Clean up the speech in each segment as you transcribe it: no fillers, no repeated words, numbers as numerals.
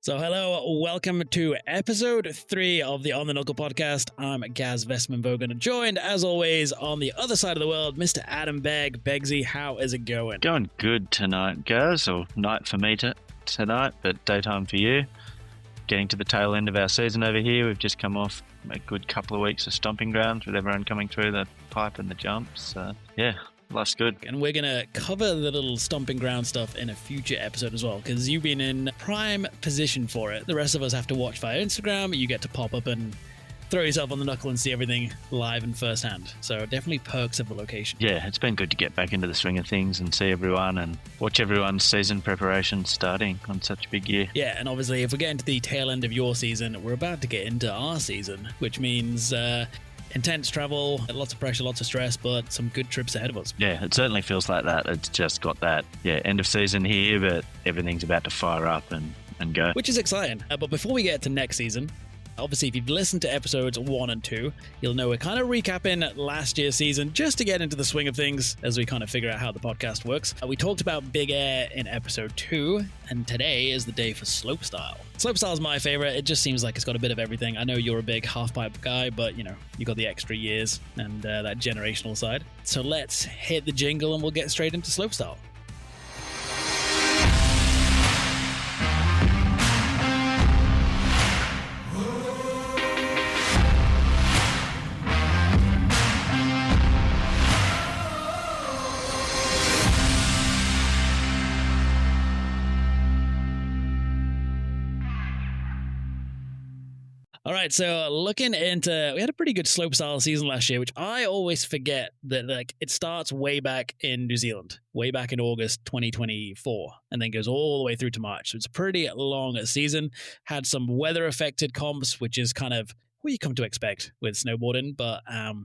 So hello, welcome to episode 3 of the On The Knuckle podcast. I'm Gaz and Beggsy, joined as always on the other side of the world, Mr. Adam Beggsy. How is it going? Going good tonight, Gaz, or night for me tonight, but daytime for you. Getting to the tail end of our season over here. We've just come off a good couple of weeks of stomping grounds with everyone coming through the pipe and the jumps. Life's good. And we're going to cover the little stomping ground stuff in a future episode as well, because you've been in prime position for it. The rest of us have to watch via Instagram. You get to pop up and throw yourself on the knuckle and see everything live and firsthand. So definitely perks of the location. Yeah, it's been good to get back into the swing of things and see everyone and watch everyone's season preparation starting on such a big year. Yeah, and obviously if we get into the tail end of your season, we're about to get into our season, which means intense travel, lots of pressure, lots of stress, but some good trips ahead of us. Yeah, it certainly feels like that. It's just got that, end of season here, but everything's about to fire up and go. Which is exciting. But before we get to next season, obviously, if you've listened to episodes 1 and 2, you'll know we're kind of recapping last year's season just to get into the swing of things as we kind of figure out how the podcast works. We talked about Big Air in episode 2, and today is the day for Slopestyle. Slopestyle is my favorite. It just seems like it's got a bit of everything. I know you're a big half-pipe guy, but, you got the extra years and that generational side. So let's hit the jingle and we'll get straight into Slopestyle. All right, so looking into, we had a pretty good slopestyle season last year, which I always forget that it starts way back in New Zealand, way back in August 2024, and then goes all the way through to March. So it's a pretty long season. Had some weather affected comps, which is kind of what you come to expect with snowboarding, but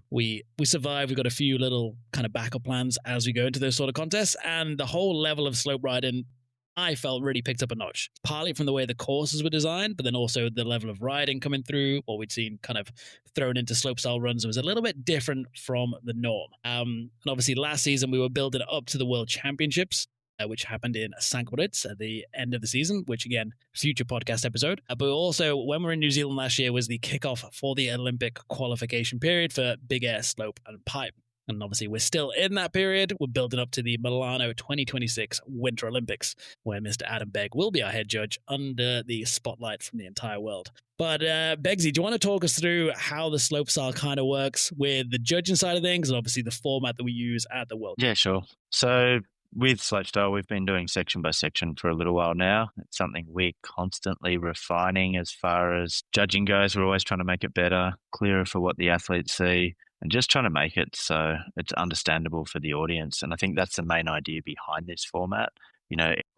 we survived. We got a few little kind of backup plans as we go into those sort of contests, and the whole level of slope riding I felt really picked up a notch, partly from the way the courses were designed, but then also the level of riding coming through, what we'd seen kind of thrown into slopestyle runs was a little bit different from the norm. And obviously last season we were building up to the World Championships, which happened in St. Moritz at the end of the season, which again, future podcast episode. But also when we were in New Zealand last year was the kickoff for the Olympic qualification period for big air, slope and pipe. And obviously, we're still in that period. We're building up to the Milano 2026 Winter Olympics, where Mr. Adam Begg will be our head judge under the spotlight from the entire world. But Beggsy, do you want to talk us through how the slopestyle kind of works with the judging side of things and obviously the format that we use at the World? Yeah, sure. So with Slopestyle, we've been doing section by section for a little while now. It's something we're constantly refining as far as judging goes. We're always trying to make it better, clearer for what the athletes see, and just trying to make it so it's understandable for the audience. And I think that's the main idea behind this format.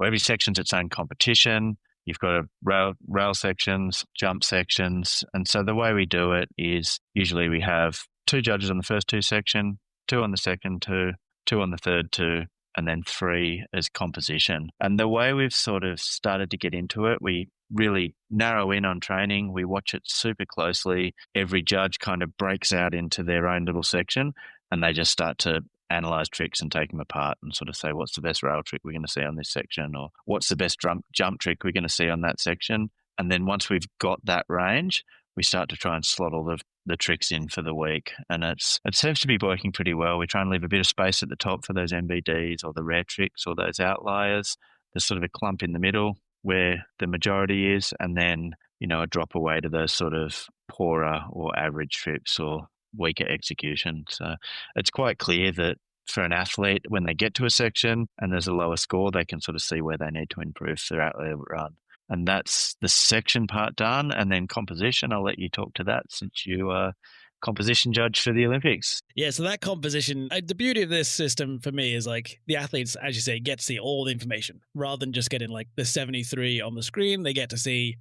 Every section's its own competition. You've got rail sections, jump sections. And so the way we do it is usually we have 2 judges on the first 2 section, 2 on the second 2, 2 on the third 2, and then 3 as composition. And the way we've sort of started to get into it, we really narrow in on training. We watch it super closely. Every judge kind of breaks out into their own little section and they just start to analyze tricks and take them apart and sort of say, what's the best rail trick we're going to see on this section? Or what's the best jump trick we're going to see on that section? And then once we've got that range, we start to try and slot all the tricks in for the week. And it seems to be working pretty well. We try and leave a bit of space at the top for those MBDs or the rare tricks or those outliers. There's sort of a clump in the middle where the majority is, and then, a drop away to those sort of poorer or average trips or weaker execution. So it's quite clear that for an athlete, when they get to a section and there's a lower score, they can sort of see where they need to improve throughout their run. And that's the section part done. And then composition, I'll let you talk to that since you are composition judge for the Olympics. Yeah, so that composition, the beauty of this system for me is the athletes, as you say, get to see all the information rather than just getting the 73 on the screen. They get to see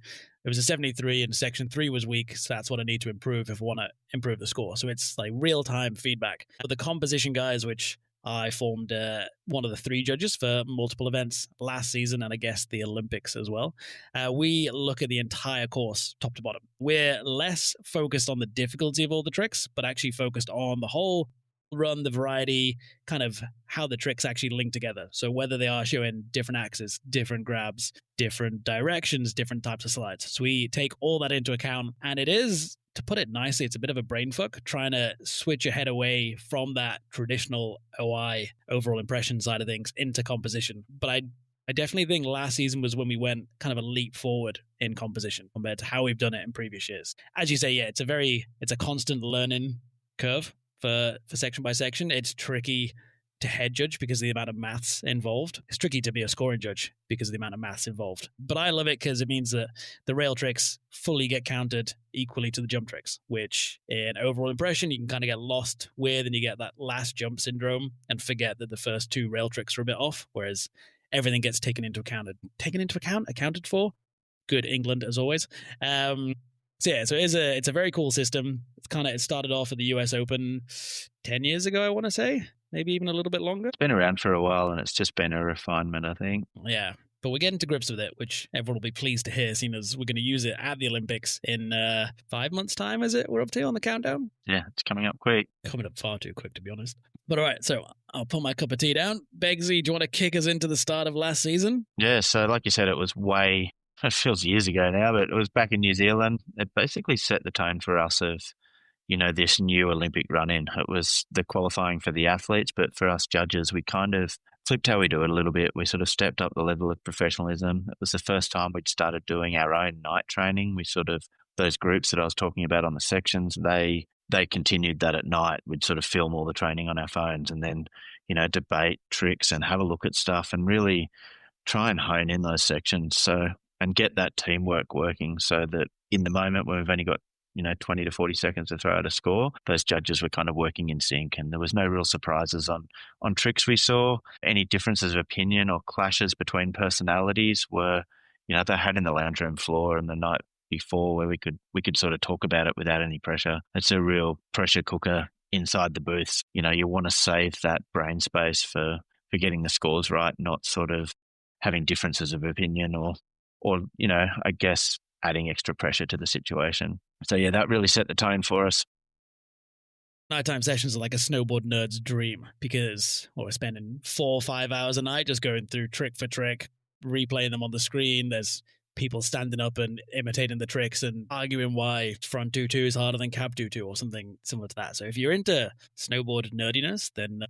it was a 73 and section 3 was weak, so that's what I need to improve if I want to improve the score. So it's real-time feedback. But the composition guys, which I formed one of the 3 judges for multiple events last season and I guess the Olympics as well. We look at the entire course top to bottom. We're less focused on the difficulty of all the tricks, but actually focused on the whole run, the variety, kind of how the tricks actually link together. So whether they are showing different axes, different grabs, different directions, different types of slides. So we take all that into account, and it is, to put it nicely, it's a bit of a brain fuck trying to switch your head away from that traditional OI, overall impression side of things, into composition. But I definitely think last season was when we went kind of a leap forward in composition compared to how we've done it in previous years. As you say, yeah, it's a constant learning curve for section by section. It's tricky to head judge because of the amount of maths involved. It's tricky to be a scoring judge because of the amount of maths involved. But I love it because it means that the rail tricks fully get counted equally to the jump tricks, which in overall impression, you can kind of get lost with, and you get that last jump syndrome and forget that the first two rail tricks are a bit off, whereas everything gets taken into account, accounted for. Good England, as always. So it's a very cool system. It started off at the US Open 10 years ago, I want to say, maybe even a little bit longer. It's been around for a while, and it's just been a refinement, I think. Yeah, but we're getting to grips with it, which everyone will be pleased to hear, seeing as we're going to use it at the Olympics in 5 months' time, is it? We're up to on the countdown? Yeah, it's coming up quick. Coming up far too quick, to be honest. But all right, so I'll put my cup of tea down. Beggsy, do you want to kick us into the start of last season? Yeah, so like you said, it feels years ago now, but it was back in New Zealand. It basically set the tone for us of, this new Olympic run-in. It was the qualifying for the athletes, but for us judges, we kind of flipped how we do it a little bit. We sort of stepped up the level of professionalism. It was the first time we'd started doing our own night training. Those groups that I was talking about on the sections, they continued that at night. We'd sort of film all the training on our phones and then, debate tricks and have a look at stuff and really try and hone in those sections. And get that teamwork working so that in the moment when we've only got 20 to 40 seconds to throw out a score, those judges were kind of working in sync, and there was no real surprises on tricks we saw. Any differences of opinion or clashes between personalities were, they had in the lounge room floor and the night before, where we could sort of talk about it without any pressure. It's a real pressure cooker inside the booths. You want to save that brain space for getting the scores right, not sort of having differences of opinion or I guess adding extra pressure to the situation. So yeah, that really set the tone for us. Nighttime sessions are like a snowboard nerd's dream because we're spending 4 or 5 hours a night just going through trick for trick, replaying them on the screen. There's people standing up and imitating the tricks and arguing why front 2-2 is harder than cab 2-2 or something similar to that. So if you're into snowboard nerdiness, then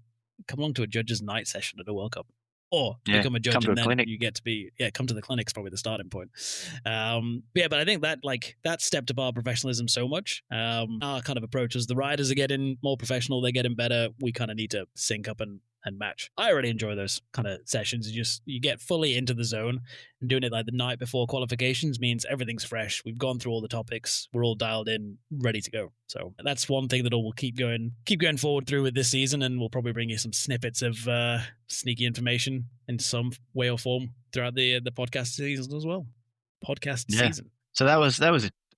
come along to a judge's night session at a World Cup. Or become a judge, and then clinic. You get to be come to the clinic's probably the starting point. But I think that stepped up our professionalism so much. Our kind of approach is the riders are getting more professional, they're getting better. We kind of need to sync up and match. I really enjoy those kind of sessions. You get fully into the zone, and doing it like the night before qualifications means everything's fresh. We've gone through all the topics. We're all dialed in, ready to go. So that's one thing that we'll keep going forward through with this season, and we'll probably bring you some snippets of sneaky information in some way or form throughout the podcast season as well. Season. So that was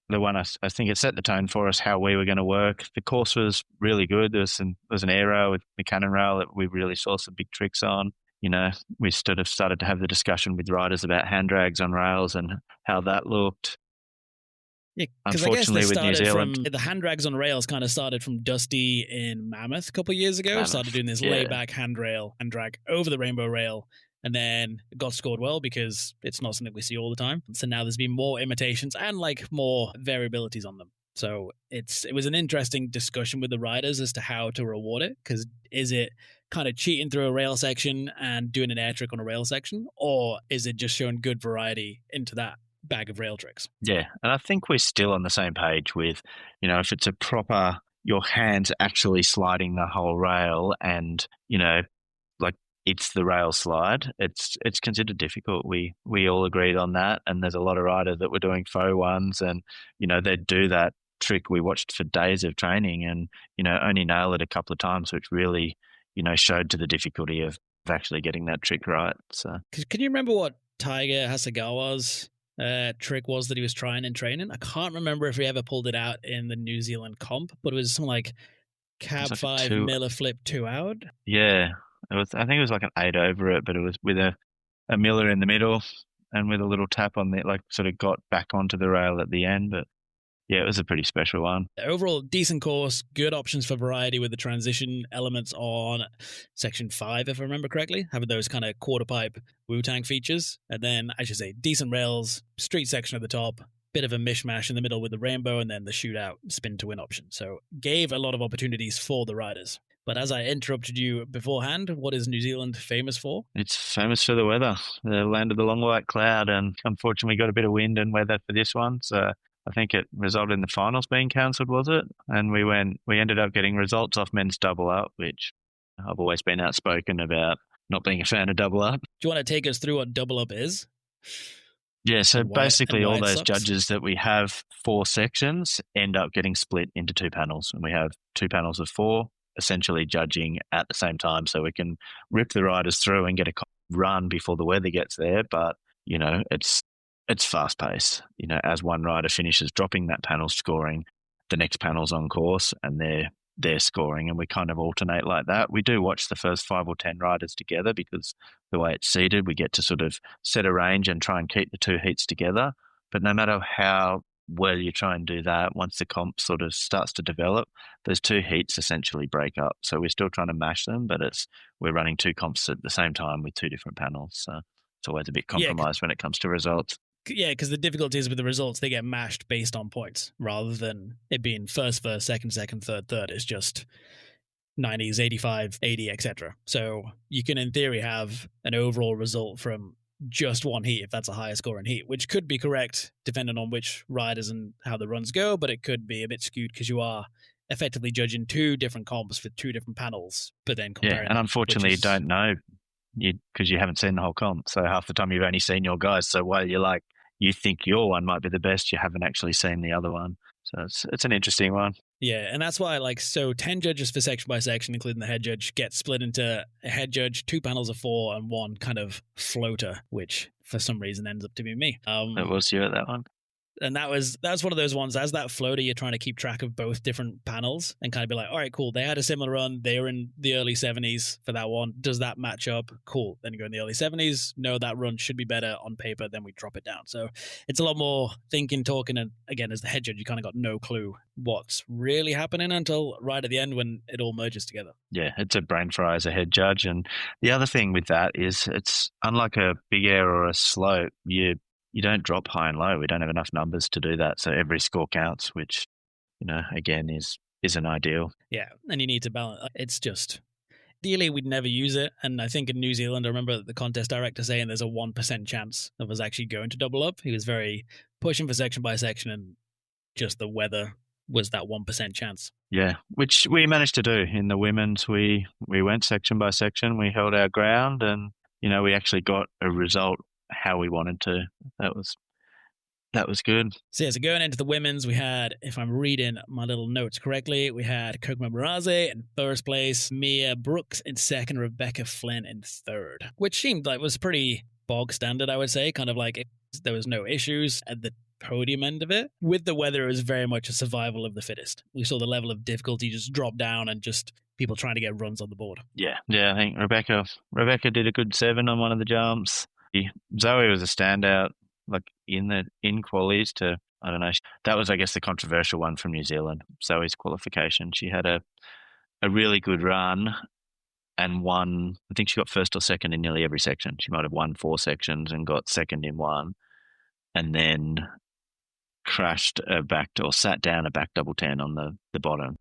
the one I think it set the tone for us how we were going to work. The course was really good. There was an aero with the cannon rail that we really saw some big tricks on. We sort of started to have the discussion with riders about hand drags on rails and how that looked. Yeah, because I guess they started the hand drags on rails kind of started from Dusty in Mammoth a couple of years ago. Started doing this layback hand drag over the rainbow rail. And then it got scored well because it's not something we see all the time. So now there's been more imitations and more variabilities on them. So it was an interesting discussion with the riders as to how to reward it. Because is it kind of cheating through a rail section and doing an air trick on a rail section? Or is it just showing good variety into that bag of rail tricks? Yeah. And I think we're still on the same page with, if it's a proper, your hands actually sliding the whole rail and, it's the rail slide. It's considered difficult. We all agreed on that, and there's a lot of riders that were doing faux ones, and they'd do that trick we watched for days of training, and only nail it a couple of times, which really showed to the difficulty of actually getting that trick right. So, can you remember what Tiger Hasegawa's trick was that he was trying in training? I can't remember if he ever pulled it out in the New Zealand comp, but it was something like cab 5 Miller flip 2 out. Yeah. I think it was like an 8 over it, but it was with a Miller in the middle and with a little tap on the sort of got back onto the rail at the end. But Yeah, it was a pretty special one. Overall, decent course, good options for variety with the transition elements on section 5, if I remember correctly, having those kind of quarter pipe Wu-Tang features. And then, I should say, decent rails, street section at the top, bit of a mishmash in the middle with the rainbow, and then the shootout spin to win option. So gave a lot of opportunities for the riders. But as I interrupted you beforehand, what is New Zealand famous for? It's famous for the weather, the land of the long white cloud, and unfortunately got a bit of wind and weather for this one. So I think it resulted in the finals being cancelled, was it? And we ended up getting results off men's double up, which I've always been outspoken about not being a fan of double up. Do you want to take us through what double up is? Yeah, so basically all those sucks? judges that we have 4 sections end up getting split into 2 panels. And we have 2 panels of 4, essentially judging at the same time. So we can rip the riders through and get a run before the weather gets there. But, it's fast paced. As one rider finishes dropping that panel scoring, the next panel's on course and they're scoring, and we kind of alternate like that. We do watch the first 5 or 10 riders together because the way it's seeded, we get to sort of set a range and try and keep the 2 heats together. But no matter how well you try and do that, once the comp sort of starts to develop, those 2 heats essentially break up. So we're still trying to mash them, but we're running 2 comps at the same time with 2 different panels. So it's always a bit compromised when it comes to results. Yeah, because the difficulty is with the results, they get mashed based on points rather than it being first, second, third. It's just 90s, 85, 80, etc. So you can, in theory, have an overall result from just one heat if that's a higher scoring heat, which could be correct depending on which riders and how the runs go, but it could be a bit skewed because you are effectively judging 2 different comps for 2 different panels, but then comparing. Yeah, and unfortunately, you don't know because you haven't seen the whole comp. So half the time you've only seen your guys. So while you think your one might be the best, you haven't actually seen the other one. So it's an interesting one. Yeah, and that's why 10 judges for section by section, including the head judge, get split into a head judge, 2 panels of 4, and 1 kind of floater, which for some reason ends up to be me. It was you at that one. And that's one of those ones, as that floater, you're trying to keep track of both different panels and kind of be like, all right, cool. They had a similar run. They were in the early 70s for that one. Does that match up? Cool. Then you go in the early 70s. No, that run should be better on paper. Then we drop it down. So it's a lot more thinking, talking. And again, as the head judge, you kind of got no clue what's really happening until right at the end when it all merges together. Yeah, it's a brain fry as a head judge. And the other thing with that is it's unlike a big air or a slope, you don't drop high and low. We don't have enough numbers to do that. So every score counts, which, again, isn't ideal. Yeah, and you need to balance. It's just, ideally, we'd never use it. And I think in New Zealand, I remember the contest director saying there's a 1% chance of us actually going to double up. He was very pushing for section by section, and just the weather was that 1% chance. Yeah, which we managed to do. In the women's, we went section by section. We held our ground and, we actually got a result how we wanted to. That was good. So going into the women's, we had, if I'm reading my little notes correctly, we had Kokma Maraze in first place, Mia Brooks in second, Rebecca Flynn in third, which seemed like was pretty bog standard, I would say. Kind of like there was no issues at the podium end of it. With the weather, it was very much a survival of the fittest. We saw the level of difficulty just drop down and just people trying to get runs on the board. Yeah, I think Rebecca did a good 7 on one of the jumps. Zoe was a standout, in qualies to, I don't know. That was, I guess, the controversial one from New Zealand. Zoe's qualification. She had a really good run and won. I think she got first or second in nearly every section. She might have won 4 sections and got second in 1, and then crashed sat down a back double 10 on the bottom.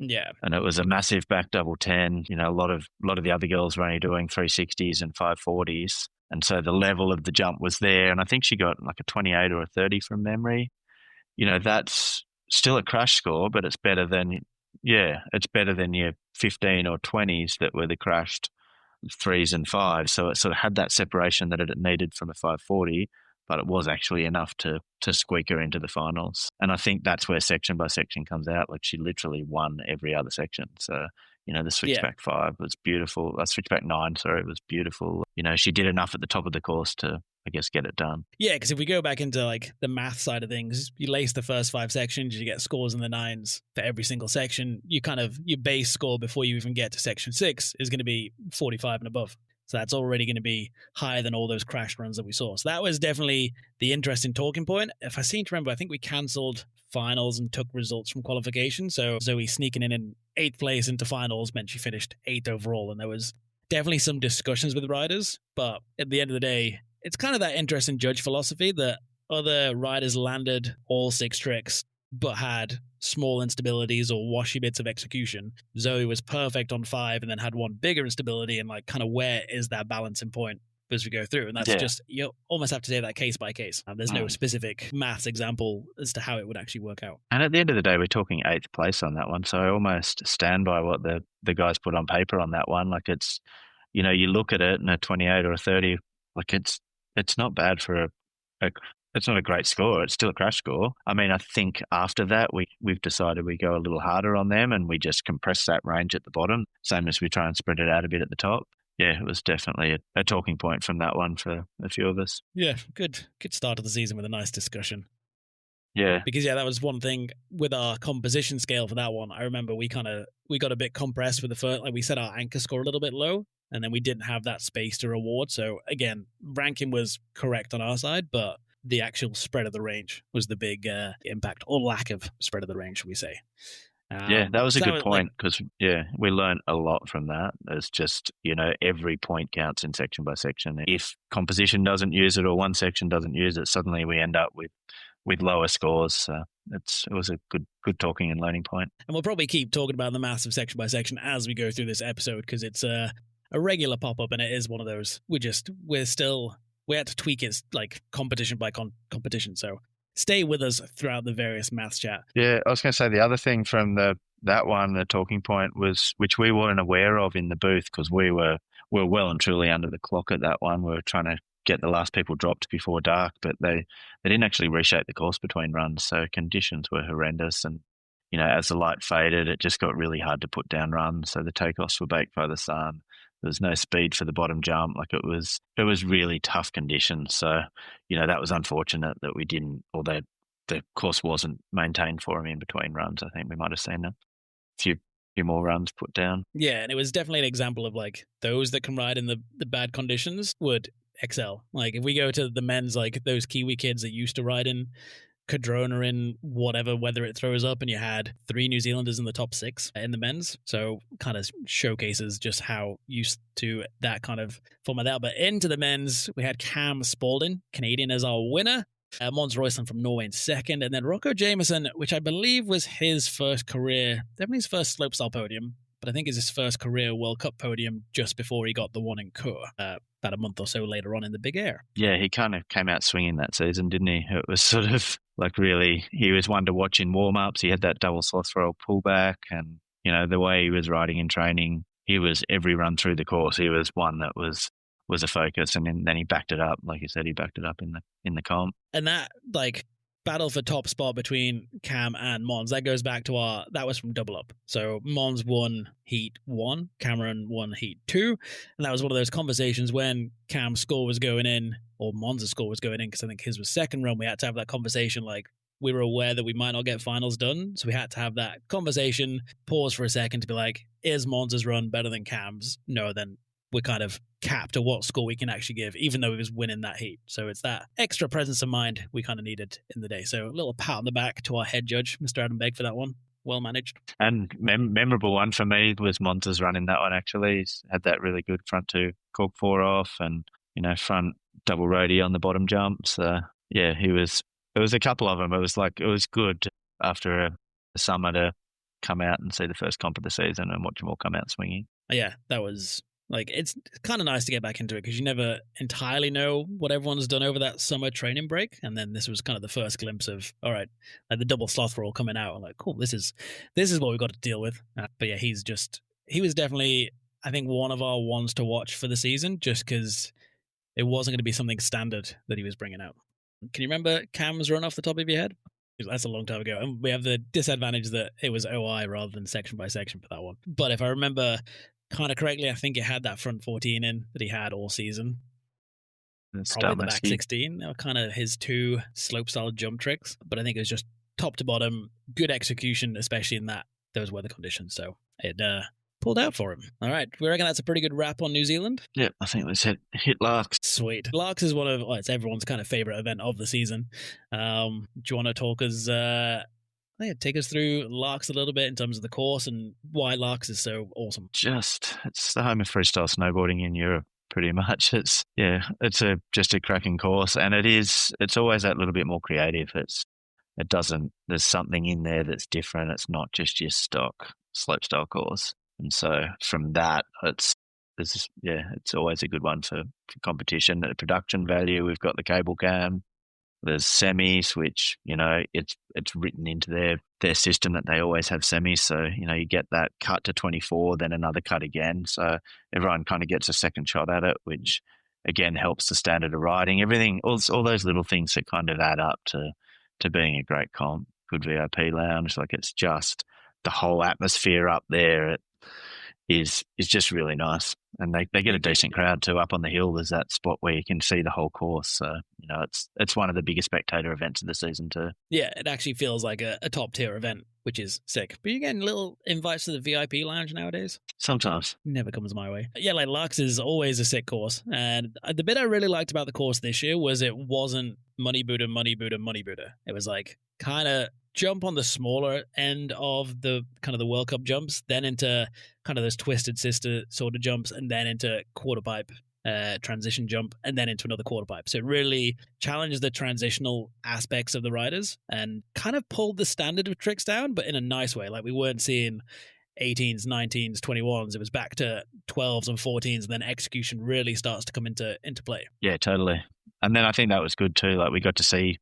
Yeah. And it was a massive back double 10. A lot of the other girls were only doing 360s and 540s. And so the level of the jump was there. And I think she got like a 28 or a 30 from memory. That's still a crash score, but it's better than your 15 or 20s that were the crashed 3s and 5s. So it sort of had that separation that it needed from a 540, but it was actually enough to squeak her into the finals. And I think that's where section by section comes out. Like she literally won every other section. So, the switchback 5 was beautiful. Switchback 9, sorry, it was beautiful. She did enough at the top of the course to, I guess, get it done. Yeah, because if we go back into the math side of things, you lace the first 5 sections, you get scores in the 9s for every single section. Your base score before you even get to section 6 is going to be 45 and above. So that's already going to be higher than all those crash runs that we saw. So that was definitely the interesting talking point. If I seem to remember, I think we cancelled finals and took results from qualification. So Zoe sneaking in 8th place into finals meant she finished 8th overall. And there was definitely some discussions with riders. But at the end of the day, it's kind of that interesting judge philosophy that other riders landed all 6 tricks but had small instabilities or washy bits of execution. Zoe was perfect on 5 and then had one bigger instability, and like kind of where is that balancing point as we go through? And that's just, you almost have to take that case by case. There's no specific maths example as to how it would actually work out. And at the end of the day, we're talking 8th place on that one. So I almost stand by what the guys put on paper on that one. Like it's, you look at it and a 28 or a 30, like it's not bad for it's not a great score. It's still a crash score. I mean, I think after that, we've decided we go a little harder on them and we just compress that range at the bottom, same as we try and spread it out a bit at the top. Yeah, it was definitely a talking point from that one for a few of us. Yeah, good start of the season with a nice discussion. Yeah. Because, that was one thing with our composition scale for that one. I remember we got a bit compressed with the first, like we set our anchor score a little bit low, and then we didn't have that space to reward. So again, ranking was correct on our side, but the actual spread of the range was the big impact, or lack of spread of the range, should we say. That was a good point because, we learned a lot from that. It's just, every point counts in section by section. If composition doesn't use it or one section doesn't use it, suddenly we end up with lower scores. So it was a good talking and learning point. And we'll probably keep talking about the maths of section by section as we go through this episode because it's a regular pop-up and it is one of those. We had to tweak it like competition by competition. So stay with us throughout the various maths chat. Yeah, I was going to say the other thing from that one, the talking point was, which we weren't aware of in the booth because we were well and truly under the clock at that one. We were trying to get the last people dropped before dark, but they didn't actually reshape the course between runs. So conditions were horrendous. And, as the light faded, it just got really hard to put down runs. So the takeoffs were baked by the sun. There was no speed for the bottom jump. Like it was really tough conditions. So, that was unfortunate that we didn't, or that the course wasn't maintained for him in between runs. I think we might have seen a few more runs put down. Yeah, and it was definitely an example of like those that can ride in the bad conditions would excel. Like if we go to the men's, like those Kiwi kids that used to ride in Cadrona in whatever weather it throws up, and you had 3 New Zealanders in the top 6 in the men's. So kind of showcases just how used to that kind of format out. But into the men's, we had Cam Spalding, Canadian, as our winner. Mons Roysland from Norway in second. And then Rocco Jameson, which I believe was his first career, definitely his first slopestyle podium, but I think it's his first career World Cup podium just before he got the one in Kur, about a month or so later on in the Big Air. Yeah, he kind of came out swinging that season, didn't he? It was sort of like really, he was one to watch in warm-ups. He had that double sloth roll pullback and, the way he was riding in training, he was every run through the course. He was one that was a focus, and then he backed it up. Like you said, he backed it up in the comp. And that, like, battle for top spot between Cam and Mons, that goes back to that was from Double Up. So Mons won Heat 1, Cameron won Heat 2, and that was one of those conversations when Cam's score was going in, or Mons' score was going in, because I think his was second run, we had to have that conversation, like, we were aware that we might not get finals done, so we had to have that conversation, pause for a second to be like, is Mons' run better than Cam's? No, then we're kind of capped to what score we can actually give, even though he was winning that heat. So it's that extra presence of mind we kind of needed in the day. So a little pat on the back to our head judge, Mr. Adam Begg, for that one. Well managed. And memorable one for me was Mons' run in that one, actually. He's had that really good front 2 cork 4 off and, front double roadie on the bottom jump. So, yeah, there was a couple of them. It was good after a summer to come out and see the first comp of the season and watch them all come out swinging. Yeah, that was... Like, it's kind of nice to get back into it because you never entirely know what everyone's done over that summer training break. And then this was kind of the first glimpse of, all right, like the double sloth roll coming out. I'm like, cool, this is what we've got to deal with. But yeah, he was definitely, I think, one of our ones to watch for the season just because it wasn't going to be something standard that he was bringing out. Can you remember Cam's run off the top of your head? That's a long time ago. And we have the disadvantage that it was OI rather than section by section for that one. But if I remember kind of correctly, I think it had that front 14 in that he had all season. Probably the back 16. They were kind of his 2 slopestyle jump tricks. But I think it was just top to bottom, good execution, especially in those weather conditions. So it pulled out for him. All right, we reckon that's a pretty good wrap on New Zealand. Yeah, I think let's hit Laax. Sweet. Laax is it's everyone's kind of favorite event of the season. Do you want to talk us? Take us through Laax a little bit in terms of the course and why Laax is so awesome. It's the home of freestyle snowboarding in Europe. Pretty much, it's just a cracking course, and it's always that little bit more creative. There's something in there that's different. It's not just your stock slopestyle course, and so from that, it's always a good one for competition. The production value, we've got the cable cam. There's semis, which, it's written into their system that they always have semis. So, you get that cut to 24, then another cut again. So everyone kind of gets a second shot at it, which again helps the standard of riding. Everything, all those little things that kind of add up to being a great comp. Good VIP lounge, like it's just the whole atmosphere up there. It is just really nice. And they get a decent crowd too. Up on the hill, there's that spot where you can see the whole course. So, it's one of the biggest spectator events of the season too. Yeah, it actually feels like a top tier event, which is sick. But you're getting little invites to the VIP lounge nowadays? Sometimes. Never comes my way. Yeah, like Laax is always a sick course. And the bit I really liked about the course this year was it wasn't money Buddha, money Buddha, money Buddha. It was like kind of jump on the smaller end of the kind of the World Cup jumps, then into kind of those twisted sister sort of jumps, and then into quarter pipe transition jump, and then into another quarter pipe. So it really challenged the transitional aspects of the riders and kind of pulled the standard of tricks down, but in a nice way. Like we weren't seeing 18s, 19s, 21s. It was back to 12s and 14s, and then execution really starts to come into play. Yeah, totally. And then I think that was good too. Like we got to see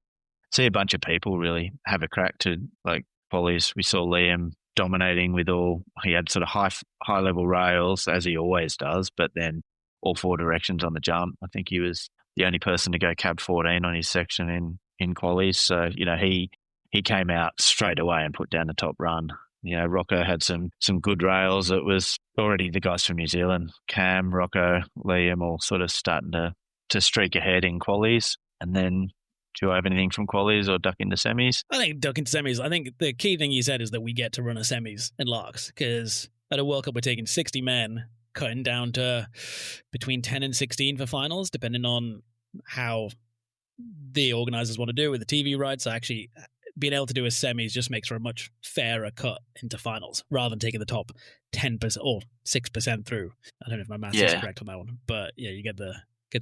a bunch of people really have a crack to like qualies. We saw Liam dominating he had sort of high level rails as he always does, but then all four directions on the jump. I think he was the only person to go cab 14 on his section in qualies. So, he came out straight away and put down the top run. Rocco had some good rails. It was already the guys from New Zealand, Cam, Rocco, Liam, all sort of starting to streak ahead in qualies. And then, do you have anything from qualies or duck into semis? I think duck into semis. I think the key thing you said is that we get to run a semis in Laax, because at a World Cup we're taking 60 men, cutting down to between 10 and 16 for finals, depending on how the organisers want to do it with the TV rights. So actually being able to do a semis just makes for a much fairer cut into finals rather than taking the top 10% or 6% through. I don't know if my math is correct on that one, but yeah, you get the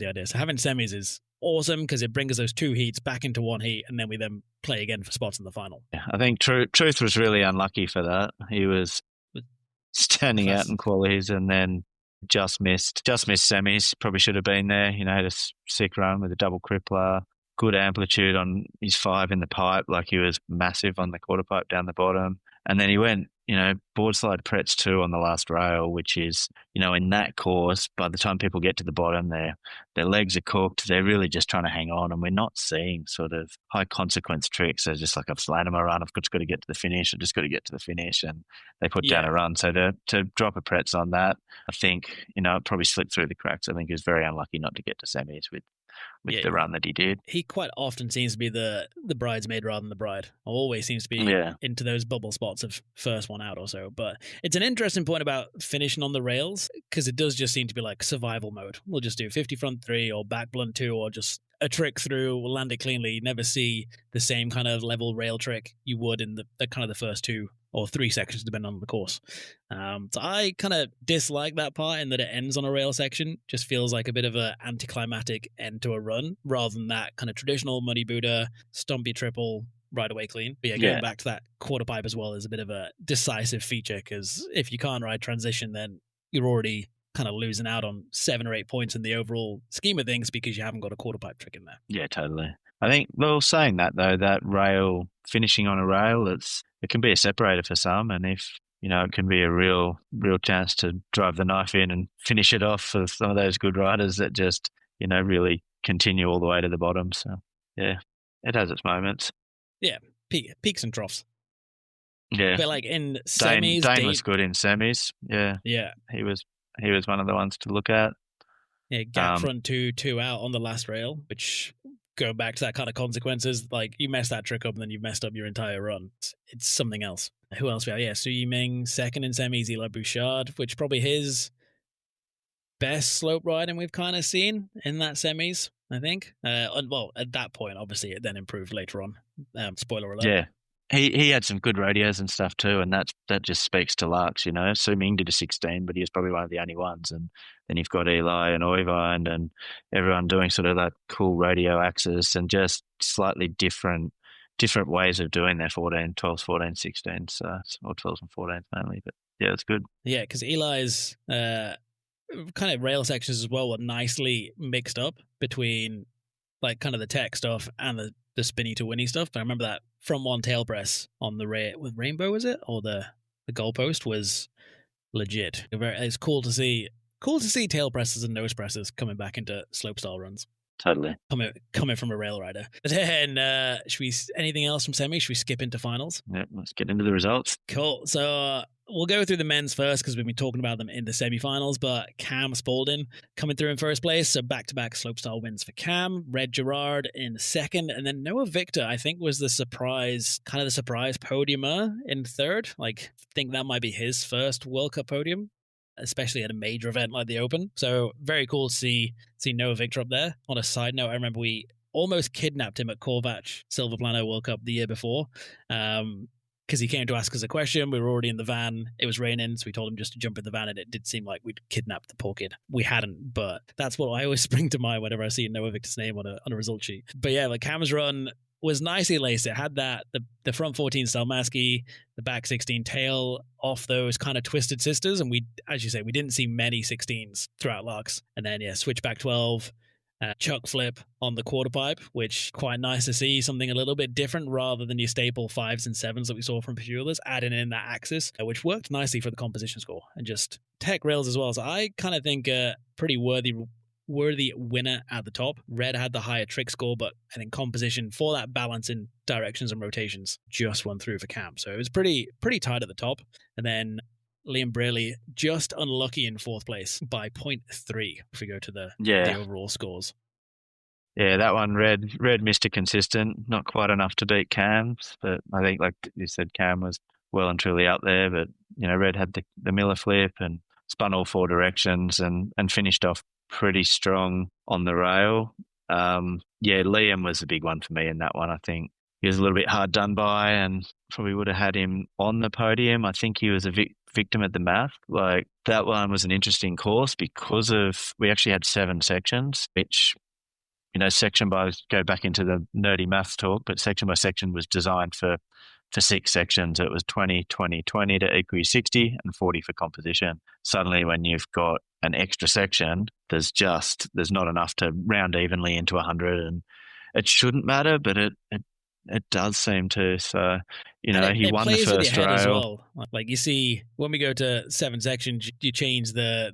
idea. So having semis is awesome because it brings those two heats back into one heat, and then we then play again for spots in the final. Yeah, I think Truth was really unlucky for that. He was standing out in qualies and then just missed semis. Probably should have been there. Had a sick run with a double crippler, good amplitude on his 5 in the pipe. Like he was massive on the quarter pipe down the bottom. And then he went, board slide Pretz 2 on the last rail, which is, in that course, by the time people get to the bottom, their legs are cooked. They're really just trying to hang on. And we're not seeing sort of high consequence tricks. They're just like, I've slammed them a run. I've just got to get to the finish. I've just got to get to the finish. And they put down a run. So to drop a Pretz on that, I think, it probably slipped through the cracks. I think he was very unlucky not to get to semis with the run that he did. He quite often seems to be the bridesmaid rather than the bride. Always seems to be into those bubble spots of first one out or so. But it's an interesting point about finishing on the rails, because it does just seem to be like survival mode. We'll just do 50 front 3 or back blunt 2 or just a trick through, we'll land it cleanly. You never see the same kind of level rail trick you would in the kind of the first 2 or 3 sections, depending on the course. So I kind of dislike that part in that it ends on a rail section. Just feels like a bit of an anticlimactic end to a run, rather than that kind of traditional Muddy Buddha, stumpy triple, right away clean. But going back to that quarter pipe as well is a bit of a decisive feature, because if you can't ride transition, then you're already kind of losing out on 7 or 8 points in the overall scheme of things because you haven't got a quarter pipe trick in there. Yeah, totally. I think, well, saying that though, that rail, finishing on a rail, it can be a separator for some, and if it can be a real chance to drive the knife in and finish it off for some of those good riders that just really continue all the way to the bottom. So yeah, it has its moments. Yeah, peaks and troughs. Yeah, but like in semis, Dane was good in semis. Yeah, he was one of the ones to look at. Yeah, gap front 2 out on the last rail, which go back to that kind of consequences. Like you mess that trick up and then you've messed up your entire run. It's something else. Who else we have? Yeah, Su Yiming, second in semis, Eli Bouchard, which probably his best slope riding we've kind of seen in that semis, I think. Well, at that point, obviously, it then improved later on. Spoiler alert. Yeah. He had some good radios and stuff too, and that just speaks to Laax, you know. Su Ming did a 16, but he was probably one of the only ones. And then you've got Eli and Oivind and everyone doing sort of that cool radio axis and just slightly different ways of doing their 14, 12s, 14, 16s, or 12s and 14s mainly. But yeah, it's good. Yeah, because Eli's kind of rail sections as well were nicely mixed up between like kind of the tech stuff and the spinny to winny stuff. But I remember that from one tail press on the with Rainbow, was it? Or the goalpost was legit. It's cool to see tail presses and nose presses coming back into slopestyle runs. Totally. Coming from a rail rider. But then, anything else from semi? Should we skip into finals? Yeah, let's get into the results. Cool. So we'll go through the men's first because we've been talking about them in the semi-finals. But Cam Spalding coming through in first place. So back-to-back slopestyle wins for Cam. Red Gerard in second. And then Noah Victor, I think, was the surprise podiumer in third. Like, I think that might be his first World Cup podium, especially at a major event like the Open. So very cool to see Noah Victor up there. On a side note, I remember we almost kidnapped him at Korvac Silver Plano World Cup the year before because he came to ask us a question. We were already in the van. It was raining, so we told him just to jump in the van, and it did seem like we'd kidnapped the poor kid. We hadn't, but that's what I always spring to mind whenever I see Noah Victor's name on a result sheet. But yeah, like Cam's run was nicely laced. It had that the front 14 Stelmasky, the back 16 tail off those kind of twisted sisters, and we, as you say, we didn't see many 16s throughout Laax. And then switchback 12, chuck flip on the quarter pipe, which quite nice to see something a little bit different rather than your staple 5s and 7s that we saw from Pachulas, adding in that axis, which worked nicely for the composition score and just tech rails as well. So I kind of think pretty worthy winner at the top. Red had the higher trick score, but I think composition for that balance in directions and rotations just won through for Cam. So it was pretty tight at the top. And then Liam Braley just unlucky in fourth place by 0.3 if we go to the overall scores. Yeah, that one, Red Mr. Consistent, not quite enough to beat Cam's, but I think, like you said, Cam was well and truly out there, but Red had the Miller flip and spun all four directions and finished off pretty strong on the rail. Liam was a big one for me in that one. I think he was a little bit hard done by and probably would have had him on the podium. I think he was a victim at the math. Like, that one was an interesting course because we actually had 7 sections, which, section by, go back into the nerdy math talk, but section by section was designed for 6 sections. It was 20, 20, 20 to equal 60 and 40 for composition. Suddenly, when you've got an extra section, there's not enough to round evenly into 100, and it shouldn't matter, but it does seem to. So, he won the first rail. As well. Like you see, when we go to 7 sections, you change the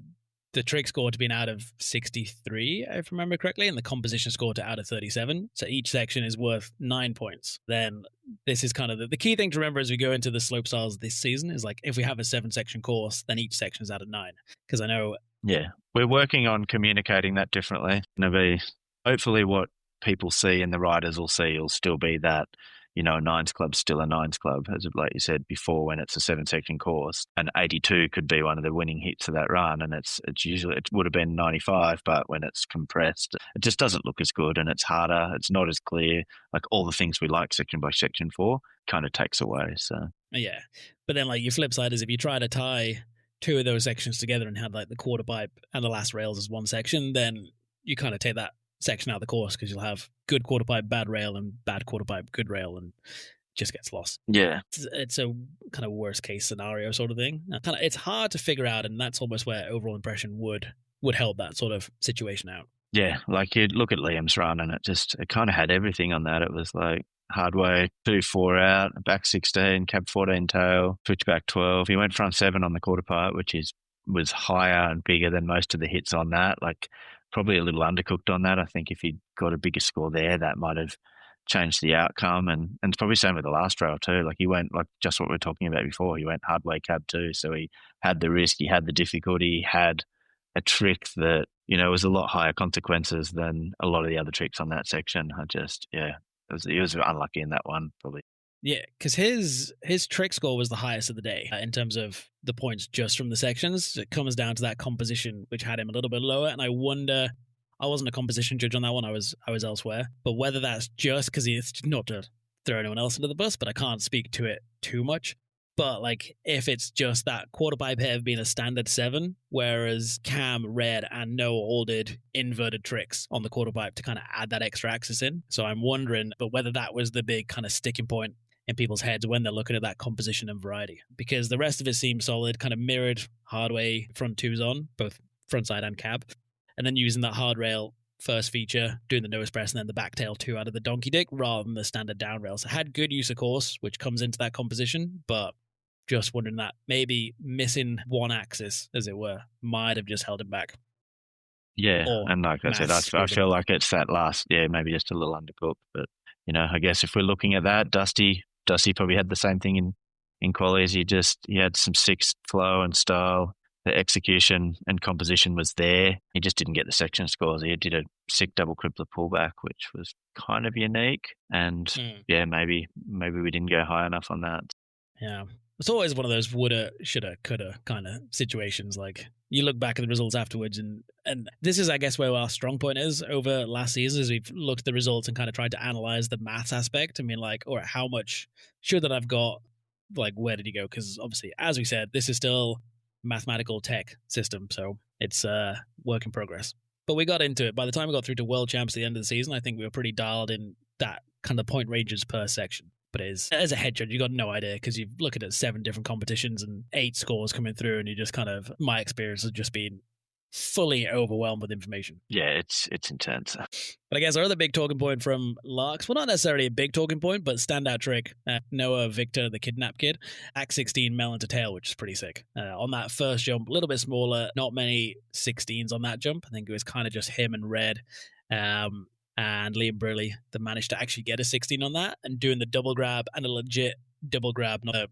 trick score to being out of 63, if I remember correctly, and the composition score to out of 37. So each section is worth 9 points. Then this is kind of the key thing to remember as we go into the slope styles this season is, like, if we have a 7-section course, then each section is out of 9. Because I know... Yeah, we're working on communicating that differently. It'll be hopefully what people see and the riders will see will still be that, a 9s club's still a 9s club, as like you said before, when it's a 7-section course. And 82 could be one of the winning hits of that run, and it's usually, it would have been 95, but when it's compressed, it just doesn't look as good and it's harder. It's not as clear. Like, all the things we like section by section for kind of takes away. So yeah, but then, like, your flip side is if you try to tie 2 of those sections together and have, like, the quarter pipe and the last rails as one section, then you kind of take that section out of the course because you'll have good quarter pipe, bad rail, and bad quarter pipe, good rail, and just gets lost. Yeah, it's a kind of worst case scenario sort of thing. It's hard to figure out, and that's almost where overall impression would help that sort of situation out. Yeah, like, you look at Liam's run and it kind of had everything on that. It was like hard way 2-4 out, back 16, cab 14 tail, switchback 12. He went front 7 on the quarter pipe, which was higher and bigger than most of the hits on that. Like, probably a little undercooked on that. I think if he'd got a bigger score there, that might have changed the outcome. And it's probably same with the last rail too. Like, he went, like, just what we were talking about before, he went hard way cab too. So he had the risk, he had the difficulty, he had a trick that, it was a lot higher consequences than a lot of the other tricks on that section. He was unlucky in that one, probably. Yeah, because his trick score was the highest of the day in terms of the points just from the sections. It comes down to that composition, which had him a little bit lower. And I wonder, I wasn't a composition judge on that one. I was elsewhere. But whether that's just because he's not to throw anyone else under the bus, but I can't speak to it too much. But like, if it's just that quarter pipe heave being a standard 7, whereas Cam, Red, and Noah all did inverted tricks on the quarter pipe to kind of add that extra axis in. So I'm wondering, but whether that was the big kind of sticking point in people's heads when they're looking at that composition and variety, because the rest of it seems solid, kind of mirrored hardway front twos on both frontside and cab, and then using that hard rail first feature, doing the nose press and then the back tail 2 out of the donkey dick rather than the standard down rail. So had good use of course, which comes into that composition, but just wondering that maybe missing one axis, as it were, might have just held him back. Yeah, and like I said, I feel like it's that last, maybe just a little undercooked. But, I guess if we're looking at that, Dusty probably had the same thing in qualies. He had some sick flow and style. The execution and composition was there. He just didn't get the section scores. He did a sick double crippler pullback, which was kind of unique. And maybe we didn't go high enough on that. Yeah. It's always one of those woulda, shoulda, coulda kind of situations. Like, you look back at the results afterwards, and this is, I guess, where our strong point is over last season, is we've looked at the results and kind of tried to analyze the maths aspect. I mean, like, all right, how much should that I've got? Like, where did he go? Because obviously, as we said, this is still mathematical tech system, so it's work in progress. But we got into it. By the time we got through to World Champs at the end of the season, I think we were pretty dialed in that kind of point ranges per section. But as a head judge, you got no idea because you're looking at 7 different competitions and 8 scores coming through, and you just kind of, my experience has just been fully overwhelmed with information. Yeah, it's intense. But I guess our other big talking point from Laax, well, not necessarily a big talking point, but standout trick, Noah Victor, the kidnap kid, Act 16 melon to tail, which is pretty sick. On that first jump, a little bit smaller, not many 16s on that jump. I think it was kind of just him and Red. And Liam Burley that managed to actually get a 16 on that, and doing the double grab and a legit double grab, not a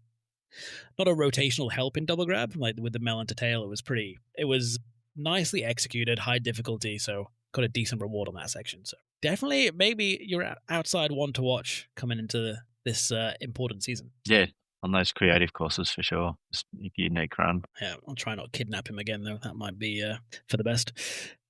rotational helping double grab, like with the melon to tail. It was nicely executed, high difficulty, so got a decent reward on that section. So definitely, maybe you're outside one to watch coming into this important season. Yeah, on those creative courses for sure. It's a unique run. Yeah, I'll try not to kidnap him again though. That might be for the best.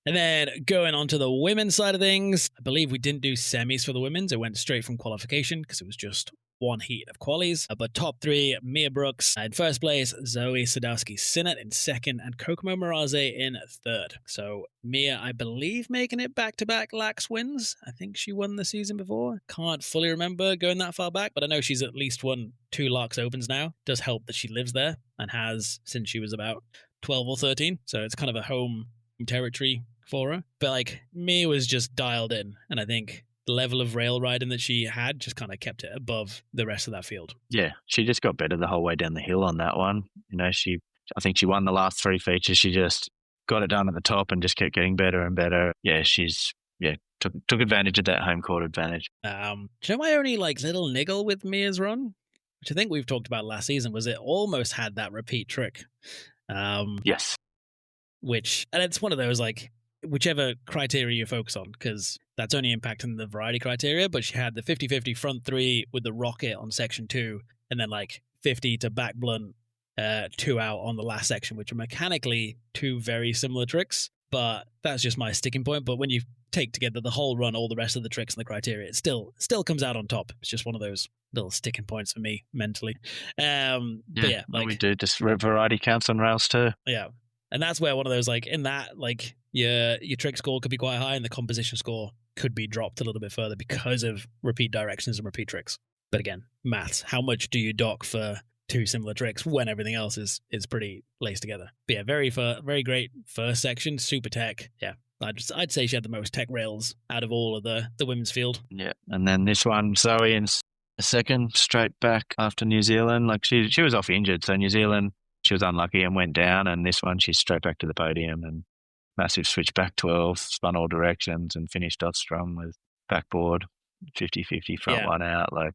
And then going on to the women's side of things, I believe we didn't do semis for the women's. It went straight from qualification because it was just one heat of qualies. But top 3, Mia Brooks in first place, Zoe Sadowski-Sinnott in second, and Kokomo Miraze in third. So Mia, I believe, making it back-to-back Laax wins. I think she won the season before. Can't fully remember going that far back, but I know she's at least won 2 Laax Opens now. Does help that she lives there and has since she was about 12 or 13. So it's kind of a home territory for her. But like, Mia was just dialed in, and I think the level of rail riding that she had just kind of kept it above the rest of that field. Yeah, she just got better the whole way down the hill on that one. I think she won the last 3 features. She just got it done at the top and just kept getting better and better. Yeah, took advantage of that home court advantage. Do you know my only like little niggle with Mia's run, which I think we've talked about last season, was it almost had that repeat trick. Yes. And it's one of those, like, whichever criteria you focus on, because that's only impacting the variety criteria, but she had the 50-50 front 3 with the rocket on section 2, and then like 50 to back blunt 2 out on the last section, which are mechanically 2 very similar tricks, but that's just my sticking point. But when you take together the whole run, all the rest of the tricks and the criteria, it still comes out on top. It's just one of those little sticking points for me mentally. But yeah, like, we do just variety counts on rails too. Yeah. And that's where one of those, like, in that, like, your trick score could be quite high and the composition score could be dropped a little bit further because of repeat directions and repeat tricks. But again, maths. How much do you dock for 2 similar tricks when everything else is pretty laced together? But yeah, very great first section, super tech. Yeah, I'd say she had the most tech rails out of all of the women's field. Yeah, and then this one, Zoe in second, straight back after New Zealand. Like, she was off injured, so New Zealand, she was unlucky and went down, and this one she's straight back to the podium and massive switch back 12, spun all directions and finished off strong with backboard 50-50 front one out. Like,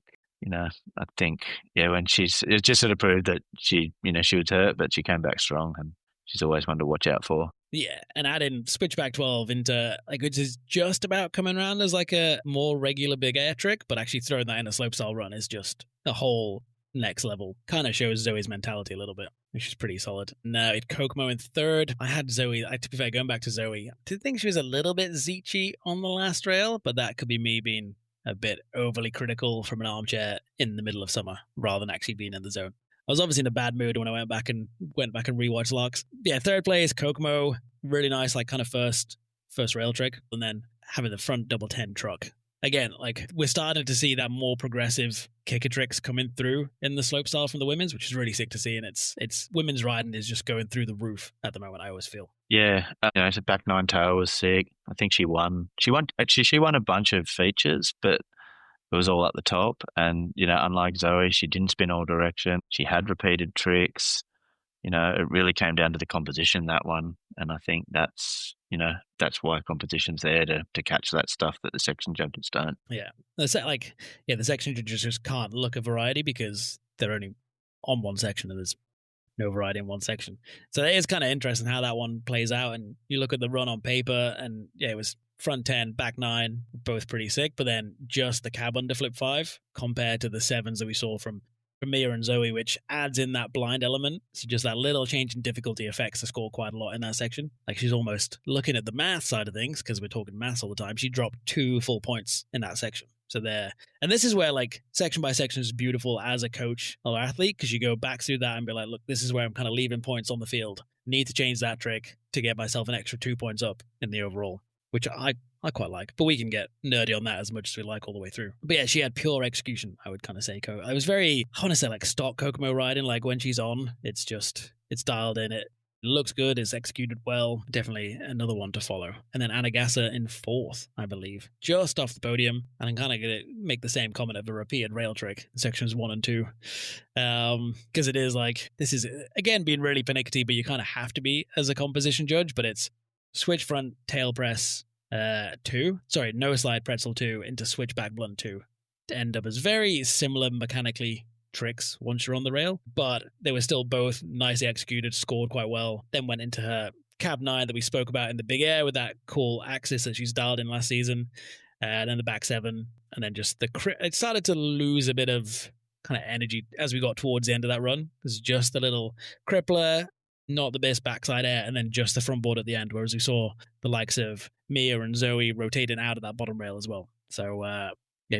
I think, when it just sort of proved that she was hurt, but she came back strong, and she's always one to watch out for. Yeah, and adding switchback 12 into, like, which is just about coming around as like a more regular big air trick, but actually throwing that in a slopestyle run is just a whole next level. Kind of shows Zoe's mentality a little bit, which is pretty solid. Now, it Kokomo in third. I had Zoe, to be fair, going back to Zoe, I did think she was a little bit zeechy on the last rail, but that could be me being a bit overly critical from an armchair in the middle of summer rather than actually being in the zone. I was obviously in a bad mood when I went back and rewatched Laax. Yeah, third place, Kokomo, really nice, like kind of first rail trick, and then having the front double 10 truck. Again, like we're starting to see that more progressive kicker tricks coming through in the slopestyle from the women's, which is really sick to see. And it's women's riding is just going through the roof at the moment, I always feel. Yeah, so back nine tail was sick. I think she won. She won a bunch of features, but it was all at the top. And, unlike Zoe, she didn't spin all direction. She had repeated tricks. It really came down to the composition, that one. And I think that's why competition's there to catch that stuff that the section judges don't. Yeah. The section judges just can't look at variety because they're only on one section and there's no variety in one section. So it is kind of interesting how that one plays out. And you look at the run on paper and it was front 10, back 9, both pretty sick, but then just the cab under flip 5 compared to the 7s that we saw from Mia and Zoe, which adds in that blind element. So just that little change in difficulty affects the score quite a lot in that section. Like she's almost looking at the math side of things, because we're talking maths all the time. She dropped 2 full points in that section. So there. And this is where like section by section is beautiful as a coach or athlete, because you go back through that and be like, look, this is where I'm kind of leaving points on the field. Need to change that trick to get myself an extra 2 points up in the overall, which I quite like, but we can get nerdy on that as much as we like all the way through. But yeah, she had pure execution, I would kind of say. I was very, I want to say like stock Kokomo riding, like when she's on, it's dialed in, it looks good, it's executed well, definitely another one to follow. And then Anagasa in 4th, I believe, just off the podium, and I'm kind of going to make the same comment of a repeated rail trick in sections 1 and 2, because it is like, this is, again, being really pernickety, but you kind of have to be as a composition judge, but it's switch front tail press, 2, no slide pretzel 2 into switchback blunt 2 to end up as very similar mechanically tricks once you're on the rail, but they were still both nicely executed, scored quite well. Then went into her cab 9 that we spoke about in the big air with that cool axis that she's dialed in last season, and then the back 7, and then just it started to lose a bit of kind of energy as we got towards the end of that run. There's just a little crippler, not the best backside air, and then just the front board at the end, whereas we saw the likes of Mia and Zoe rotating out of that bottom rail as well. So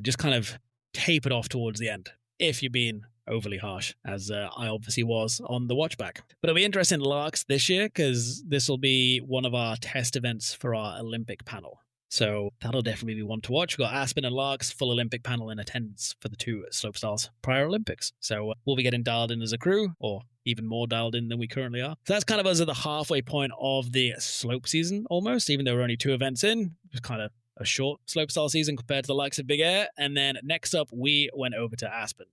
just kind of tapered off towards the end, if you're being overly harsh, as I obviously was on the watchback. But it'll be interesting in Laax this year, because this will be one of our test events for our Olympic panel. So that'll definitely be one to watch. We've got Aspen and Laax, full Olympic panel in attendance for the 2 slopestyles prior Olympics. So we'll be getting dialed in as a crew, or even more dialed in than we currently are. So that's kind of us at the halfway point of the slope season almost, even though we're only 2 events in. It was kind of a short slopestyle season compared to the likes of Big Air. And then next up, we went over to Aspen.